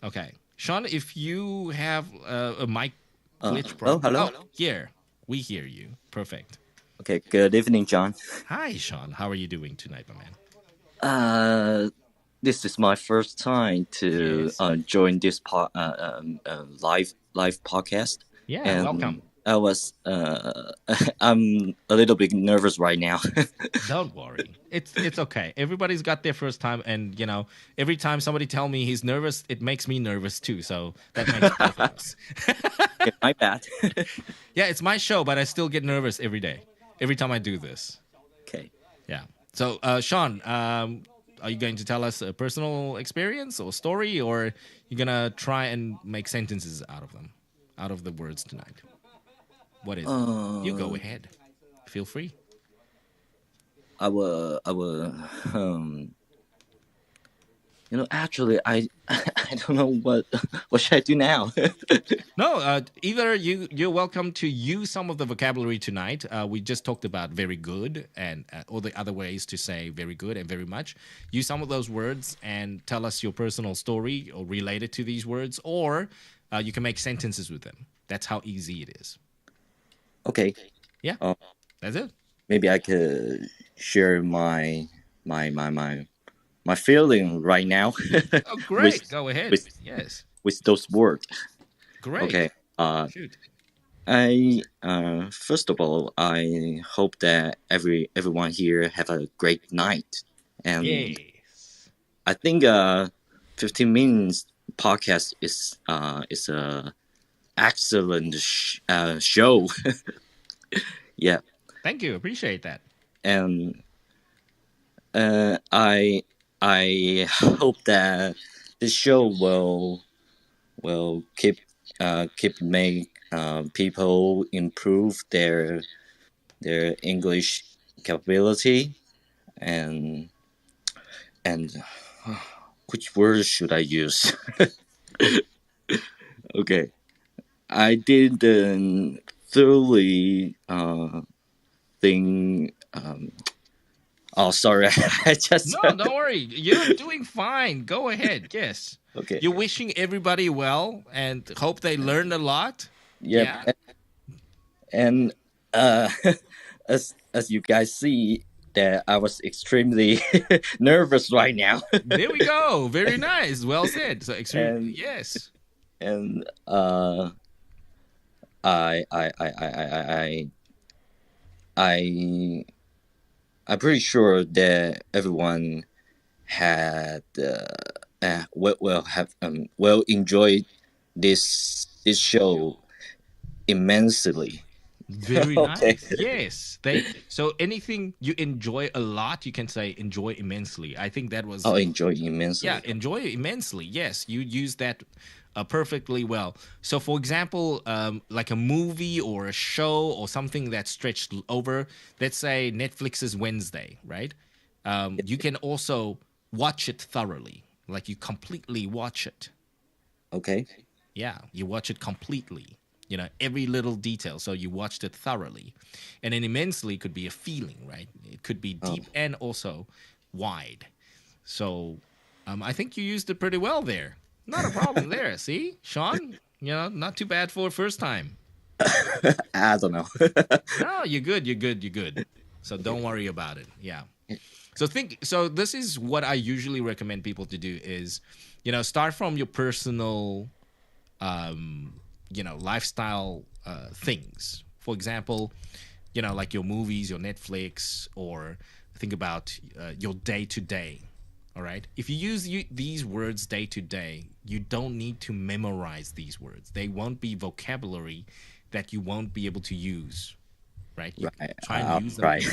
Okay. Sean, if you have a mic glitch problem. hello. Oh, here. We hear you. Perfect. Okay, good evening, John. Hi, Sean. How are you doing tonight, my man? This is my first time to Yes. join this live podcast. Yeah, And welcome. I was I'm a little bit nervous right now. Don't worry. It's okay. Everybody's got their first time, and every time somebody tell me he's nervous, it makes me nervous too. So that makes both of us. Okay, my bad. Yeah, it's my show, but I still get nervous every day. Every time I do this. Okay. Yeah. So, Sean, are you going to tell us a personal experience or story, or you're gonna try and make sentences out of them, out of the words tonight? What is it? You go ahead. Feel free. Actually, I I don't know what should I do now. No, either you're welcome to use some of the vocabulary tonight. We just talked about very good and all the other ways to say very good and very much. Use some of those words and tell us your personal story or related to these words, or you can make sentences with them. That's how easy it is. Okay. Yeah, that's it. Maybe I could share my feeling right now. Oh, great. with, Go ahead. with Yes. with those words. Great. Okay. Shoot. I first of all, I hope that everyone here have a great night, and Yes. I think 15 minutes podcast is a excellent show. Yeah, Thank you. Appreciate that. and I hope that this show will keep make people improve their English capability, and which words should I use? Okay, I didn't thoroughly think. Oh, sorry, I just No, don't worry. You're doing fine. Go ahead. Yes. okay. You're wishing everybody well and hope they learn a lot. Yep. Yeah. And as you guys see, that I was extremely nervous right now. There we go. Very nice. Well said. So extremely And- yes. And I'm pretty sure that everyone had will enjoy this show immensely. Very Okay. nice. Yes. So anything you enjoy a lot, you can say enjoy immensely. I think that was I'll enjoy immensely. yeah, enjoy immensely. Yes, you use that perfectly well. So, for example, like a movie or a show or something that's stretched over, let's say Netflix's Wednesday, right? You can also watch it thoroughly, like you completely watch it. Okay. Yeah, you watch it completely. You know, every little detail. So you watched it thoroughly. And then immensely could be a feeling, right? It could be deep and also wide. So I think you used it pretty well there. Not a problem there. See, Sean, not too bad for a first time. I don't know. No, you're good. You're good. You're good. So don't worry about it. Yeah. So this is what I usually recommend people to do is, start from your personal, lifestyle things. For example, like your movies, your Netflix, or think about your day to day. All right. If you use these words day to day, you don't need to memorize these words. They won't be vocabulary that you won't be able to use. Right. You Right. try and use them. Right.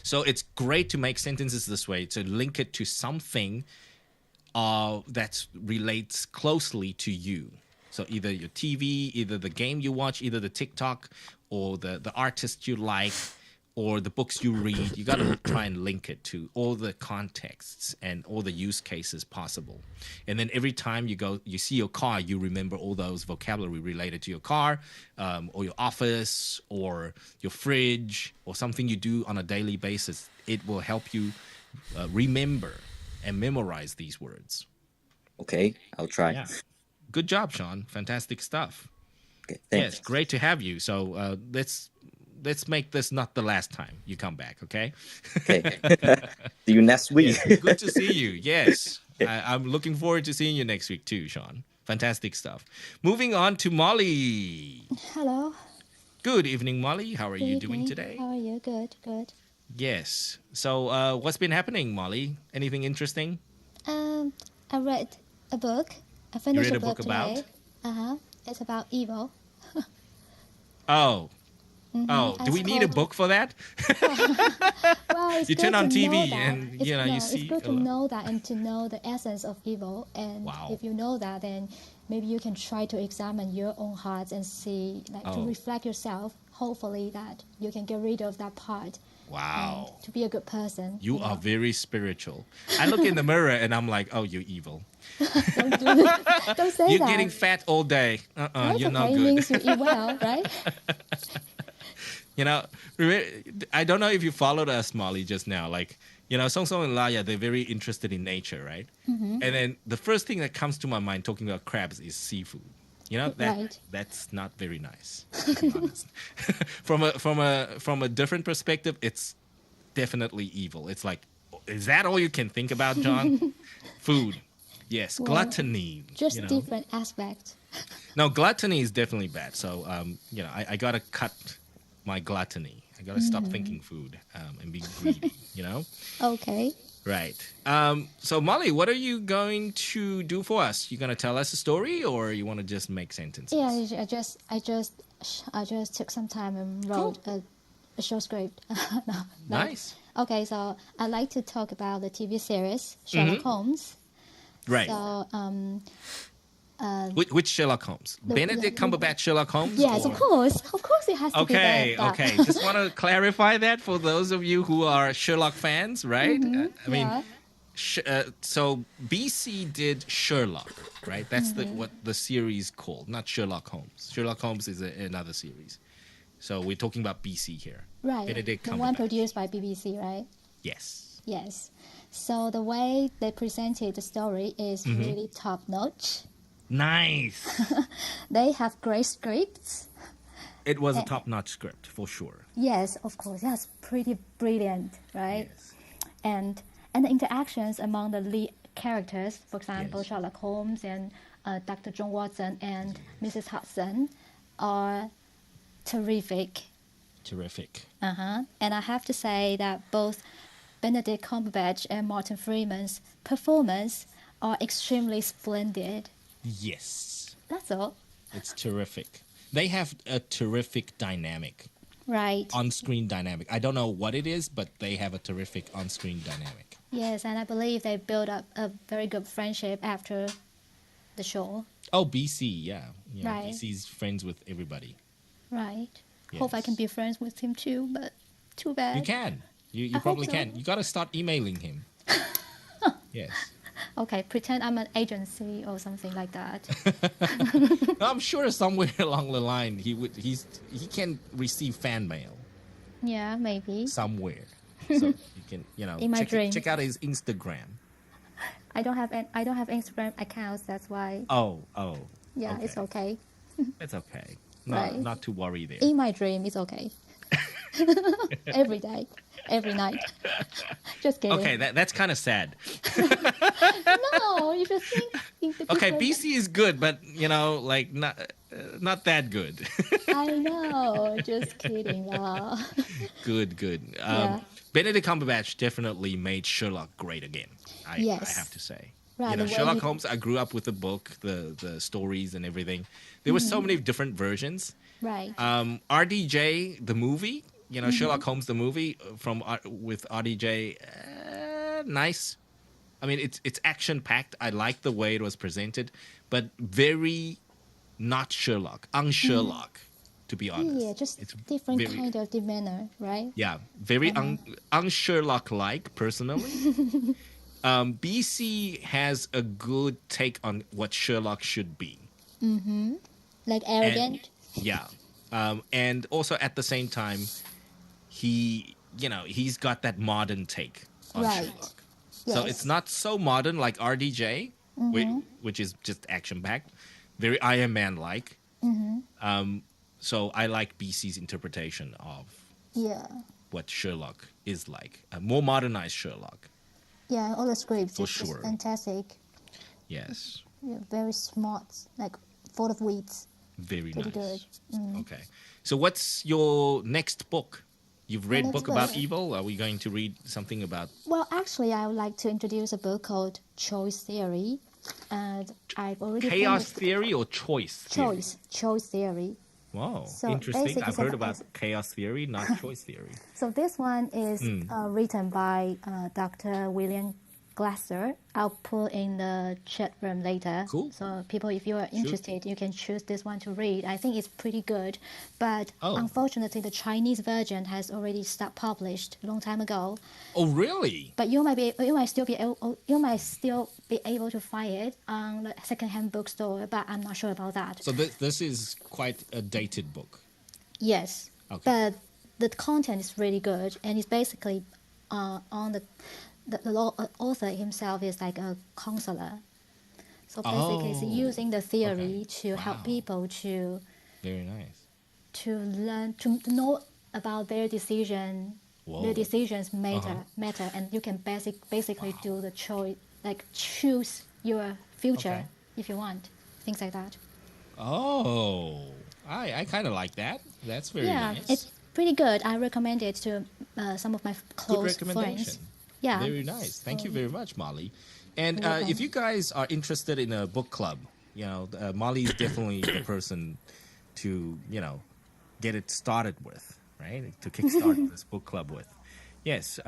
So it's great to make sentences this way, to link it to something that relates closely to you. So either your TV, either the game you watch, either the TikTok or the artist you like, or the books you read. You got to try and link it to all the contexts and all the use cases possible. And then every time you see your car, you remember all those vocabulary related to your car, or your office, or your fridge, or something you do on a daily basis. It will help you remember and memorize these words. Okay, I'll try. Yeah. Good job, Sean. Fantastic stuff. Okay, thanks. Yes, great to have you. So let's make this not the last time you come back, okay? Okay. See you next week. Good to see you. Yes. I'm looking forward to seeing you next week too, Sean. Fantastic stuff. Moving on to Molly. Hello. Good evening, Molly. How are Good you doing evening. today? How are you? Good, good. Yes. So what's been happening, Molly? Anything interesting? I read a book. I finished read a a book book about? today. It's about evil. Oh. Mhm, Oh, do we it's need a called- book for that? Well, it's You good turn on to know TV that. and, It's- you no, see It's good a to lot. know that and to know the essence of evil. And Wow. if you know that, then maybe you can try to examine your own heart and see, like, to reflect yourself. Hopefully that you can get rid of that part. Wow. And to be a good person. You are very spiritual. I look in the mirror and I'm like, oh, you're evil. Don't say You're that. getting fat all day. That's You're not okay. It good. means you eat well, right? You know, I don't know if you followed us, Molly, just now. Like, you know, Song Song and Laya, they're very interested in nature, right? And then the first thing that comes to my mind talking about crabs is seafood. You know, that's not very nice, to be honest. From a different perspective, it's definitely evil. It's like, is that all you can think about, John? Food. Yes, Well, gluttony. Just different aspects. No, gluttony is definitely bad. So, you know, I got to cut my gluttony. I got to stop thinking food and be greedy, you know? Okay. Right. So, Molly, what are you going to do for us? You going to tell us a story or you want to just make sentences? Yeah, I just took some time and wrote a short script. Nice. Okay, so I'd like to talk about the TV series Sherlock Holmes. Right. So, Which Sherlock Holmes? Benedict Cumberbatch Sherlock Holmes? yes, of course it has to be that. Okay. Just want to clarify that for those of you who are Sherlock fans, right? I mean, so BC did Sherlock, right? That's what the series called, not Sherlock Holmes. Sherlock Holmes is another series. So we're talking about BC here. Right. Benedict The Cumberbatch. one produced by BBC, right? Yes. Yes. So the way they presented the story is really top notch. Nice. They have great scripts. It was a top-notch script, for sure. Yes, of course. That's pretty brilliant, right? Yes. And the interactions among the lead characters, for example, Yes. Sherlock Holmes and Dr. John Watson and Mrs. Hudson, are terrific. Terrific. And I have to say that both Benedict Cumberbatch and Martin Freeman's performance are extremely splendid. Yes. That's all. It's terrific. They have a terrific dynamic. Right. On-screen dynamic. I don't know what it is, but they have a terrific on-screen dynamic. Yes, and I believe they built up a very good friendship after the show. Oh, BC, yeah. Right. BC's friends with everybody. Right. Hope I Yes. can be friends with him too, but too bad. You can. You hope probably so. can. You got to start emailing him. Yes. Okay, pretend I'm an agency or something like that. I'm sure somewhere along the line he can receive fan mail Yeah, maybe. somewhere. So you can, In my dream. check out his Instagram. I don't have Instagram accounts. That's why. Oh. Yeah, okay. it's okay. It's okay. Right. Not to worry there. In my dream, it's okay. Every day, every night. Just kidding. Okay, that's kind of sad. No, if you think. Okay, BC is good, but like not that good. I know. Just kidding. Good. Yeah. Benedict Cumberbatch definitely made Sherlock great again. I Yes. have to say. Right, the way Sherlock he- Holmes. I grew up with the book, the stories and everything. There were so many different versions. Right. RDJ the movie, Sherlock Holmes the movie with RDJ, nice. I mean, it's action packed. I like the way it was presented, but very not Sherlock, un-Sherlock, to be honest. Yeah, just It's different very- kind of demeanor, right? Yeah, very un-Sherlock like personally. BC has a good take on what Sherlock should be. Like arrogant. Yeah. And also at the same time, he's got that modern take on Right. Sherlock. So Yes. it's not so modern like RDJ, which is just action-packed, very Iron Man-like. So I like BC's interpretation of Yeah. what Sherlock is like, a more modernized Sherlock. Yeah, all the scripts For is just sure. fantastic. Yes, Yeah, very smart, like full of wits. very Pretty nice. good. Okay. So what's your next book? You've read next book about book? evil? Are we going to read something about... Well, actually, I would like to introduce a book called Choice Theory, and I've already Chaos finished theory or choice theory? Choice Theory. Wow, So interesting. basically I've it's heard an about chaos theory, not choice theory. So this one is written by Dr. William Glasser. I'll put in the chat room later. Cool. So people, if you are interested, you can choose this one to read. I think it's pretty good, but unfortunately, the Chinese version has already stopped published a long time ago. Oh, really? But you might still be able to find it on the secondhand bookstore. But I'm not sure about that. So this is quite a dated book. Yes. Okay. But the content is really good, and it's basically on the author himself is like a counselor. So basically, it's using the theory to help people to very nice to learn to know about their decision. Their decisions matter, and you can basically do the choice, like choose your future if you want, things like that. Oh, I kind of like that. That's very nice. It's pretty good. I recommend it to some of my close friends. Yeah. Very nice. Thank you very much, Molly. And if you guys are interested in a book club, Molly is definitely the person to, get it started with, right? To kickstart this book club with. Yes.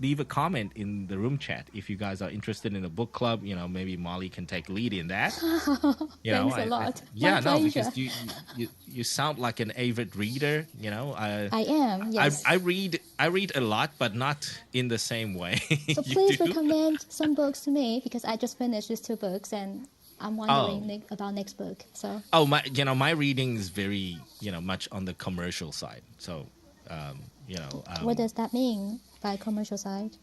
Leave a comment in the room chat if you guys are interested in a book club. Maybe Molly can take lead in that. Thanks a lot. Because you sound like an avid reader. I am. Yes. I read a lot, but not in the same way. So please recommend some books to me, because I just finished these 2 books and I'm wondering about next book. So. Oh, my reading is very much on the commercial side. So. What does that mean by commercial side?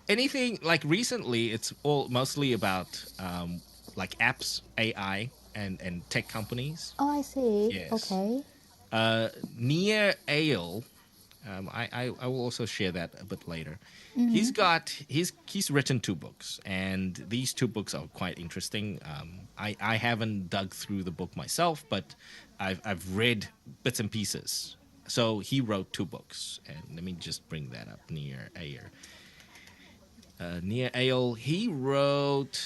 Anything like recently, it's all mostly about like apps, AI, and tech companies. Oh, I see. Yes. Okay. Near Ale, I will also share that a bit later. He's written 2 books, and these 2 books are quite interesting. I haven't dug through the book myself, but I've read bits and pieces. So he wrote 2 books, and let me just bring that up. Near Ale, he wrote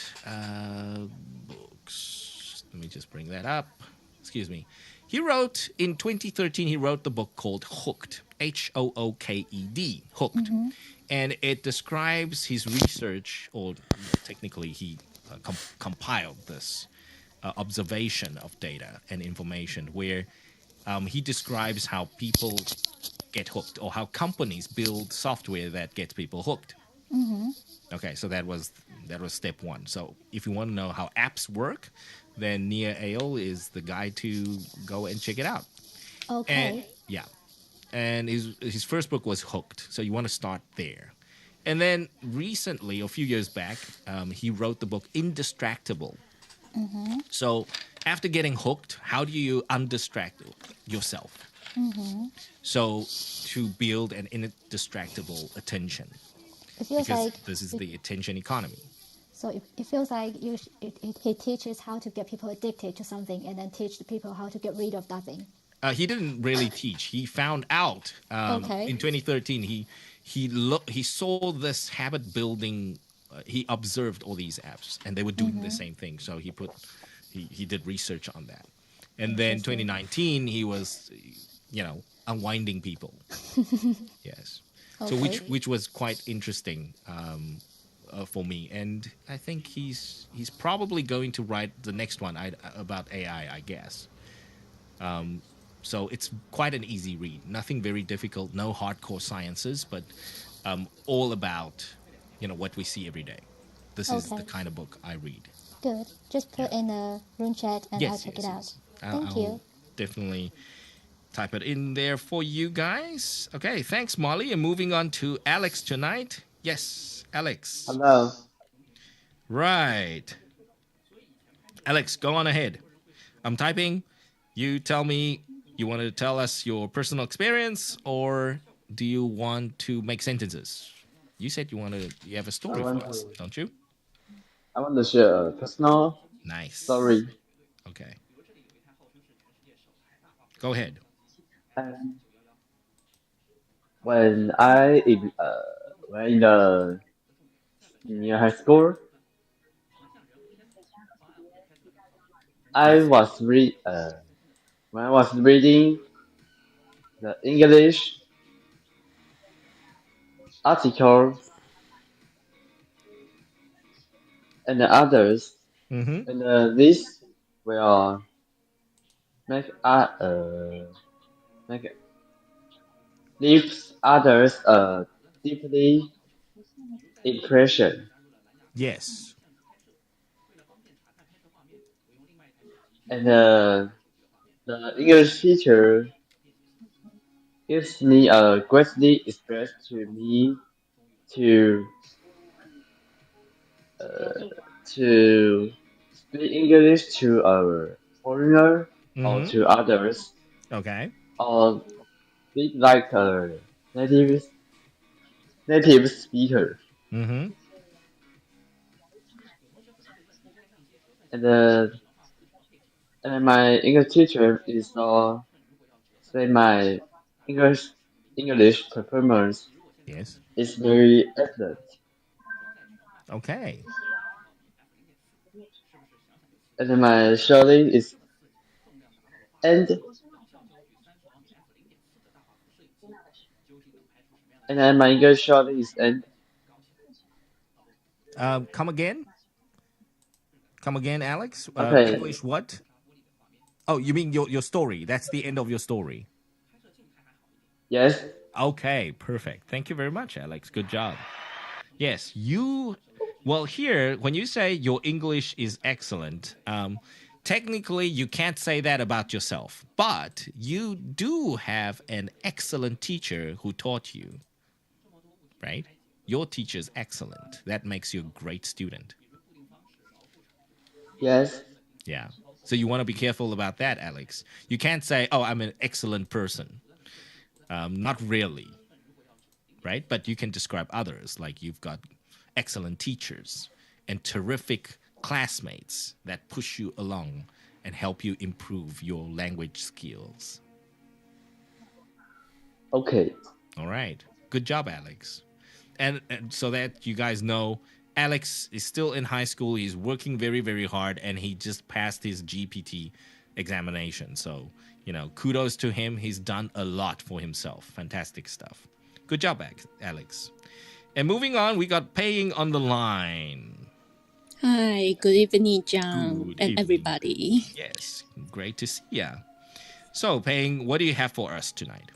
books. Let me just bring that up. Excuse me. He wrote, in 2013, he wrote the book called Hooked, Hooked, Hooked. And it describes his research, or technically he compiled this observation of data and information where he describes how people get hooked, or how companies build software that gets people hooked. Okay, so that was step 1. So if you want to know how apps work, then Nia Ale is the guy to go and check it out. Okay. And his first book was Hooked, so you want to start there. And then recently, a few years back, he wrote the book Indistractable. So after getting hooked, how do you undistract yourself? So to build an indistractable attention. Because this is the attention economy. So it feels like he teaches how to get people addicted to something, and then teach the people how to get rid of that thing. He didn't really teach. He found out in 2013. He saw this habit building. He observed all these apps, and they were doing the same thing. So he did research on that. And then 2019, he was, unwinding people. Yes. Okay. So which was quite interesting for me, and I think he's probably going to write the next one about AI, I guess. So it's quite an easy read, nothing very difficult, no hardcore sciences, but all about what we see every day. This is the kind of book I read. Good. Just put in the room chat and I'll check it out. Thank you. Definitely type it in there for you guys. Okay, thanks, Molly. And moving on to Alex tonight. Yes, Alex. Hello. Right. Alex, go on ahead. I'm typing. You tell me, you want to tell us your personal experience, or do you want to make sentences? You said you have a story for us, don't you? I want to share a personal story. Okay. Go ahead. When I in the senior high school, when I was reading the English article and the others, Mm-hmm. and this will make make leaves others a deeply impression. Yes. And the English teacher gives me a greatly express to me to to speak English to a foreigner or Mm-hmm. to others, Okay. or speak like a native speaker. Mm-hmm. And and my English teacher is say my English English performance Yes. is very excellent. Okay. And my shorting is and and then my English shorting is and Come again. Come again, Alex. okay. English what? Oh, you mean your story? That's the end of your story. Yes. Okay, perfect. Thank you very much, Alex. Good job. Yes, you. Well, here, when you say your English is excellent, technically you can't say that about yourself, but you do have an excellent teacher who taught you, right? Your teacher's excellent. That makes you a great student. Yes. Yeah. So you want to be careful about that, Alex. You can't say, "Oh, I'm an excellent person." Not really, right? But you can describe others like you've got excellent teachers and terrific classmates that push you along and help you improve your language skills. Okay. All right. Good job, Alex. And so that you guys know, Alex is still in high school. He's working very, very hard, and he just passed his GPT examination. So, kudos to him. He's done a lot for himself. Fantastic stuff. Good job, Alex. And moving on, we got Paying on the line. Hi, good evening, John, and everybody. Yes, great to see ya. So, Paying, what do you have for us tonight?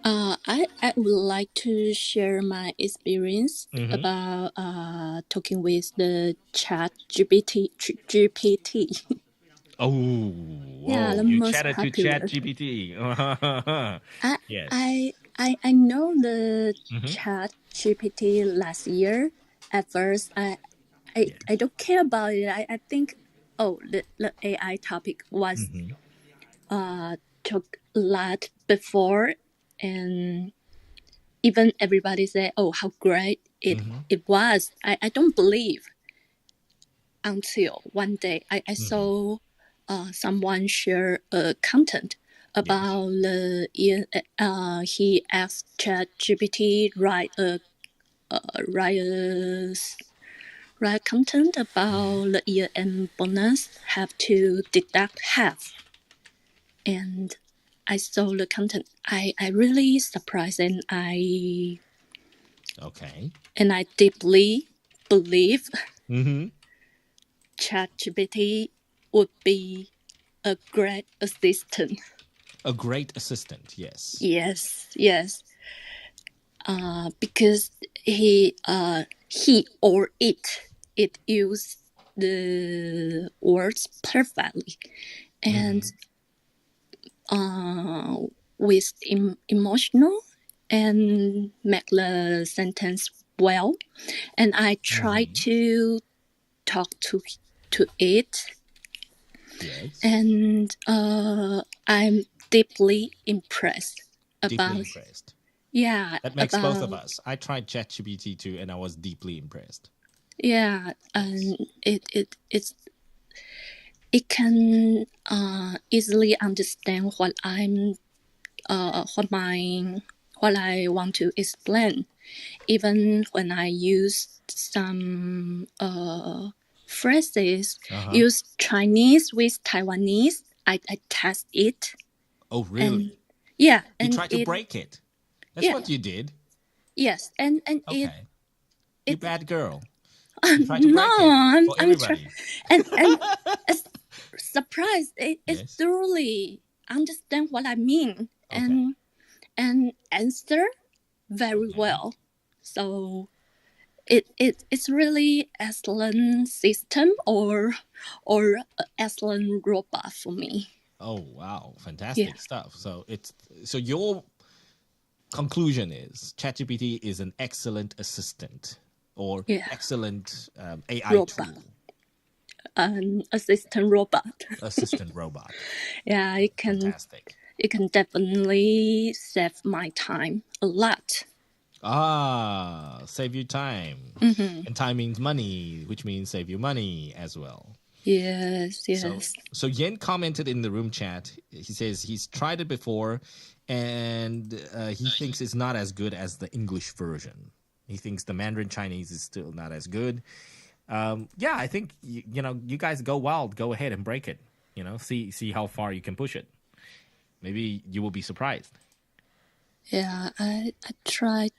I would like to share my experience about talking with the GPT. Oh, yeah, the you most chatted popular. to Chat GPT. Yes. I know the Chat GPT last year. At first, I don't care about it. I think the AI topic was talked a lot before, and even everybody said, "Oh, how great it was." I don't believe until one day I saw someone share content about the he asked ChatGPT write content about the year-end bonus have to deduct half, and I saw the content. I really surprised, and I deeply believe ChatGPT would be a great assistant. A great assistant, yes. Yes. Because he or it use the words perfectly, and with emotional and make the sentence well. And I try to talk to it. Yes. And I'm deeply impressed about. Yeah, that makes both of us. I tried ChatGPT too, and I was deeply impressed. Yeah, and it can easily understand what I want to explain. Even when I use some phrases, use Chinese with Taiwanese, I test it. Oh, really? And, yeah. You tried to break it. That's what you did. Yes, and okay. You bad girl. Try to No, break it for I'm everybody. and it's surprised. It Yes. thoroughly understand what I mean Okay. and answer very well. So it's really excellent system or excellent robot for me. Oh wow, fantastic stuff. So your conclusion is ChatGPT is an excellent assistant or excellent AI robot. tool. An assistant robot. Assistant robot. Yeah, it can. Fantastic. It can definitely save my time a lot. Save you time. And time means money, which means save you money as well. Yes. So Yen commented in the room chat. He says he's tried it before, and he thinks it's not as good as the English version. He thinks the Mandarin Chinese is still not as good. I think you guys go wild. Go ahead and break it. See how far you can push it. Maybe you will be surprised. Yeah, I tried.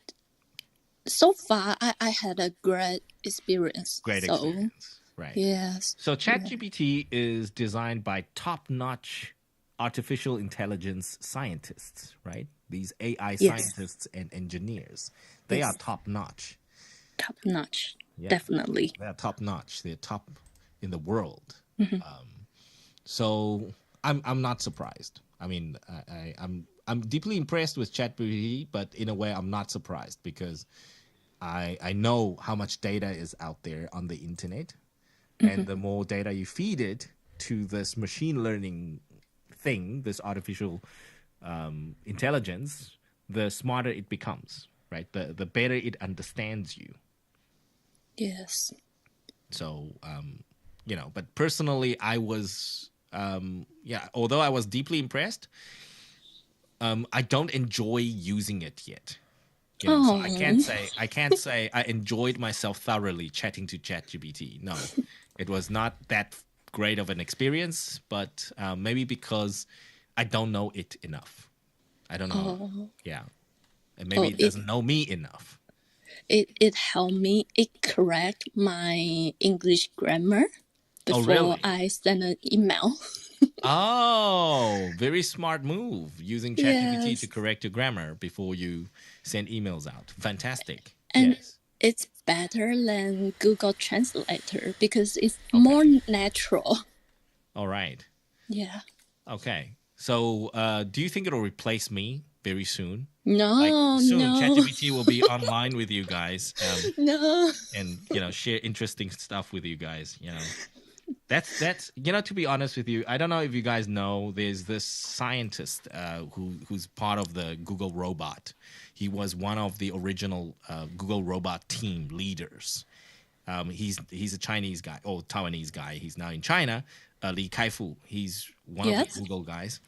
So far, I had a great experience. Experience, right? Yes. So ChatGPT is designed by top-notch artificial intelligence scientists, right? These AI scientists and engineers. They are top-notch. Top-notch, yeah, definitely. They are top-notch. They're top in the world. So I'm not surprised. I mean, I'm deeply impressed with ChatGPT, but in a way, I'm not surprised because I know how much data is out there on the internet, and the more data you feed it to this machine learning thing, this artificial intelligence, the smarter it becomes, right? The better it understands you. Yes. So, but personally, I was, although I was deeply impressed, I don't enjoy using it yet. So I can't say I enjoyed myself thoroughly chatting to ChatGPT. No, it was not that great of an experience, but maybe because I don't know it enough. I don't know. Yeah. And maybe it doesn't know me enough. It helped me. It correct my English grammar before I send an email. Very smart move, using ChatGPT to correct your grammar before you send emails out. Fantastic. And it's better than Google Translator because it's more natural. All right. Yeah. Okay. So do you think it'll replace me very soon? No, soon, no. ChatGPT will be online with you guys. No. And, share interesting stuff with you guys, That's to be honest with you, I don't know if you guys know, there's this scientist who's part of the Google robot. He was one of the original Google robot team leaders. He's a Chinese guy or Taiwanese guy. He's now in China. Li Kaifu. He's one of the Google guys.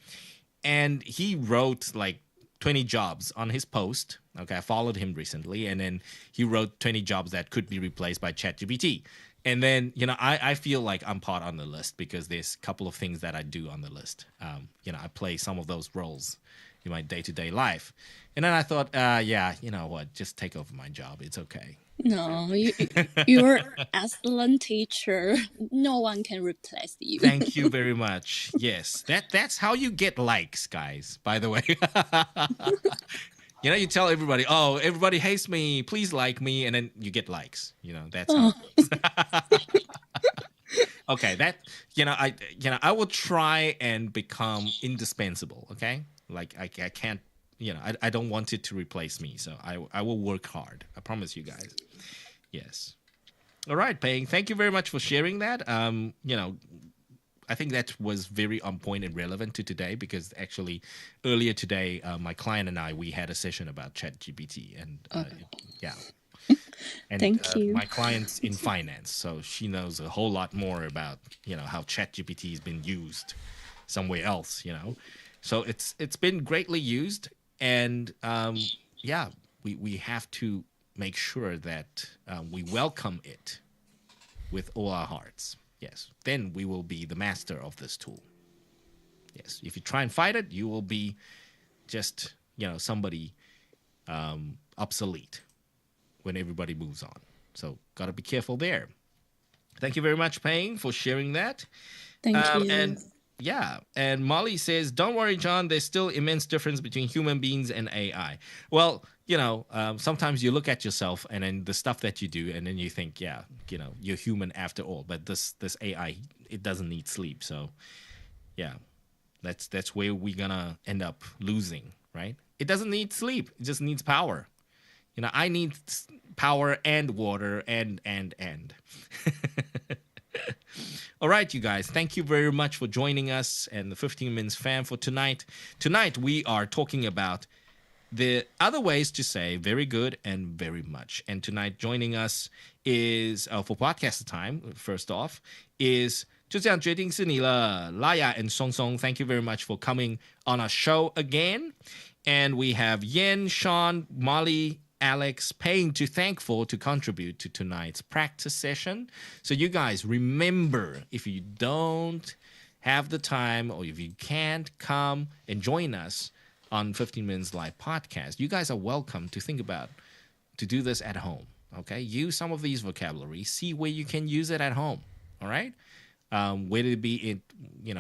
And he wrote like 20 jobs on his post. Okay, I followed him recently. And then he wrote 20 jobs that could be replaced by ChatGPT. And then, I feel like I'm part on the list because there's a couple of things that I do on the list. I play some of those roles in my day-to-day life. And then I thought, you know what, just take over my job. It's okay. No, you're an excellent teacher. No one can replace you. Thank you very much. Yes, that's how you get likes, guys, by the way. You tell everybody, oh, everybody hates me, please like me, and then you get likes. That's how it is. Okay, I will try and become indispensable, okay? Like I can't, I don't want it to replace me, so I will work hard. I promise you guys. Yes. All right, Peng, thank you very much for sharing that. I think that was very on point and relevant to today because actually earlier today, my client and I, we had a session about ChatGPT and And thank you. My client's in finance, so she knows a whole lot more about, how ChatGPT has been used somewhere else, So it's been greatly used and we have to make sure that we welcome it with all our hearts. Yes, then we will be the master of this tool. Yes, if you try and fight it, you will be just, somebody obsolete when everybody moves on. So got to be careful there. Thank you very much, Payne, for sharing that. Thank you. And yeah, and Molly says, don't worry, John, there's still immense difference between human beings and AI. Well, sometimes you look at yourself and then the stuff that you do, and then you think, yeah, you're human after all. But this AI, it doesn't need sleep. So yeah, that's where we're gonna end up losing, right? It doesn't need sleep. It just needs power. I need power and water and. All right, you guys, thank you very much for joining us and the 15 Minutes Fam for tonight. Tonight, we are talking about the other ways to say very good and very much. And tonight, joining us is, for podcast time, first off, is 就这样决定是你了, Laya and Song Song. Thank you very much for coming on our show again. And we have Yen, Sean, Molly, Alex, Payne to thankful to contribute to tonight's practice session. So you guys remember, if you don't have the time or if you can't come and join us on 15 Minutes Live podcast, you guys are welcome to think about to do this at home. Okay, use some of these vocabulary, see where you can use it at home. All right, whether it be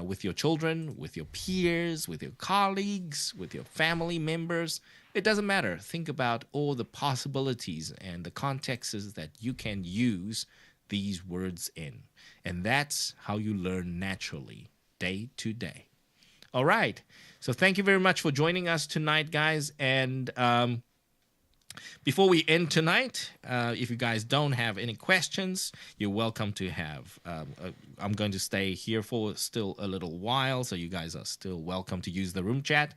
with your children, with your peers, with your colleagues, with your family members. It doesn't matter. Think about all the possibilities and the contexts that you can use these words in. And that's how you learn naturally, day to day. All right. So thank you very much for joining us tonight, guys. And before we end tonight, if you guys don't have any questions, you're welcome to have. I'm going to stay here for still a little while, so you guys are still welcome to use the room chat.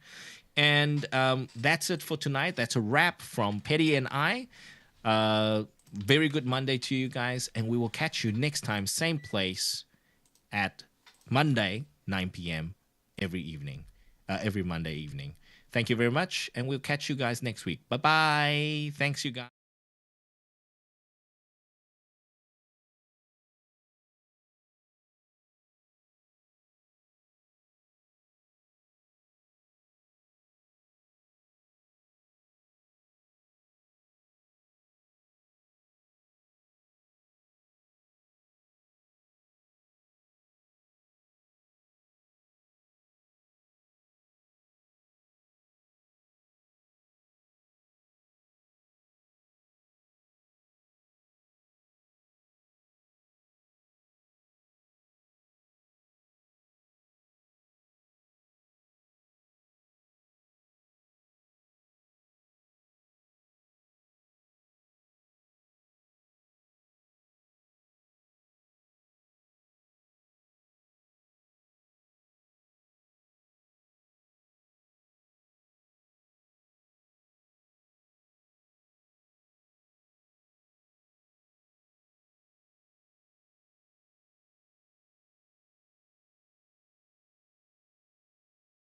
And that's it for tonight. That's a wrap from Petty and I. Very good Monday to you guys. And we will catch you next time, same place at Monday, 9 p.m. every Monday evening. Thank you very much. And we'll catch you guys next week. Bye-bye. Thanks, you guys.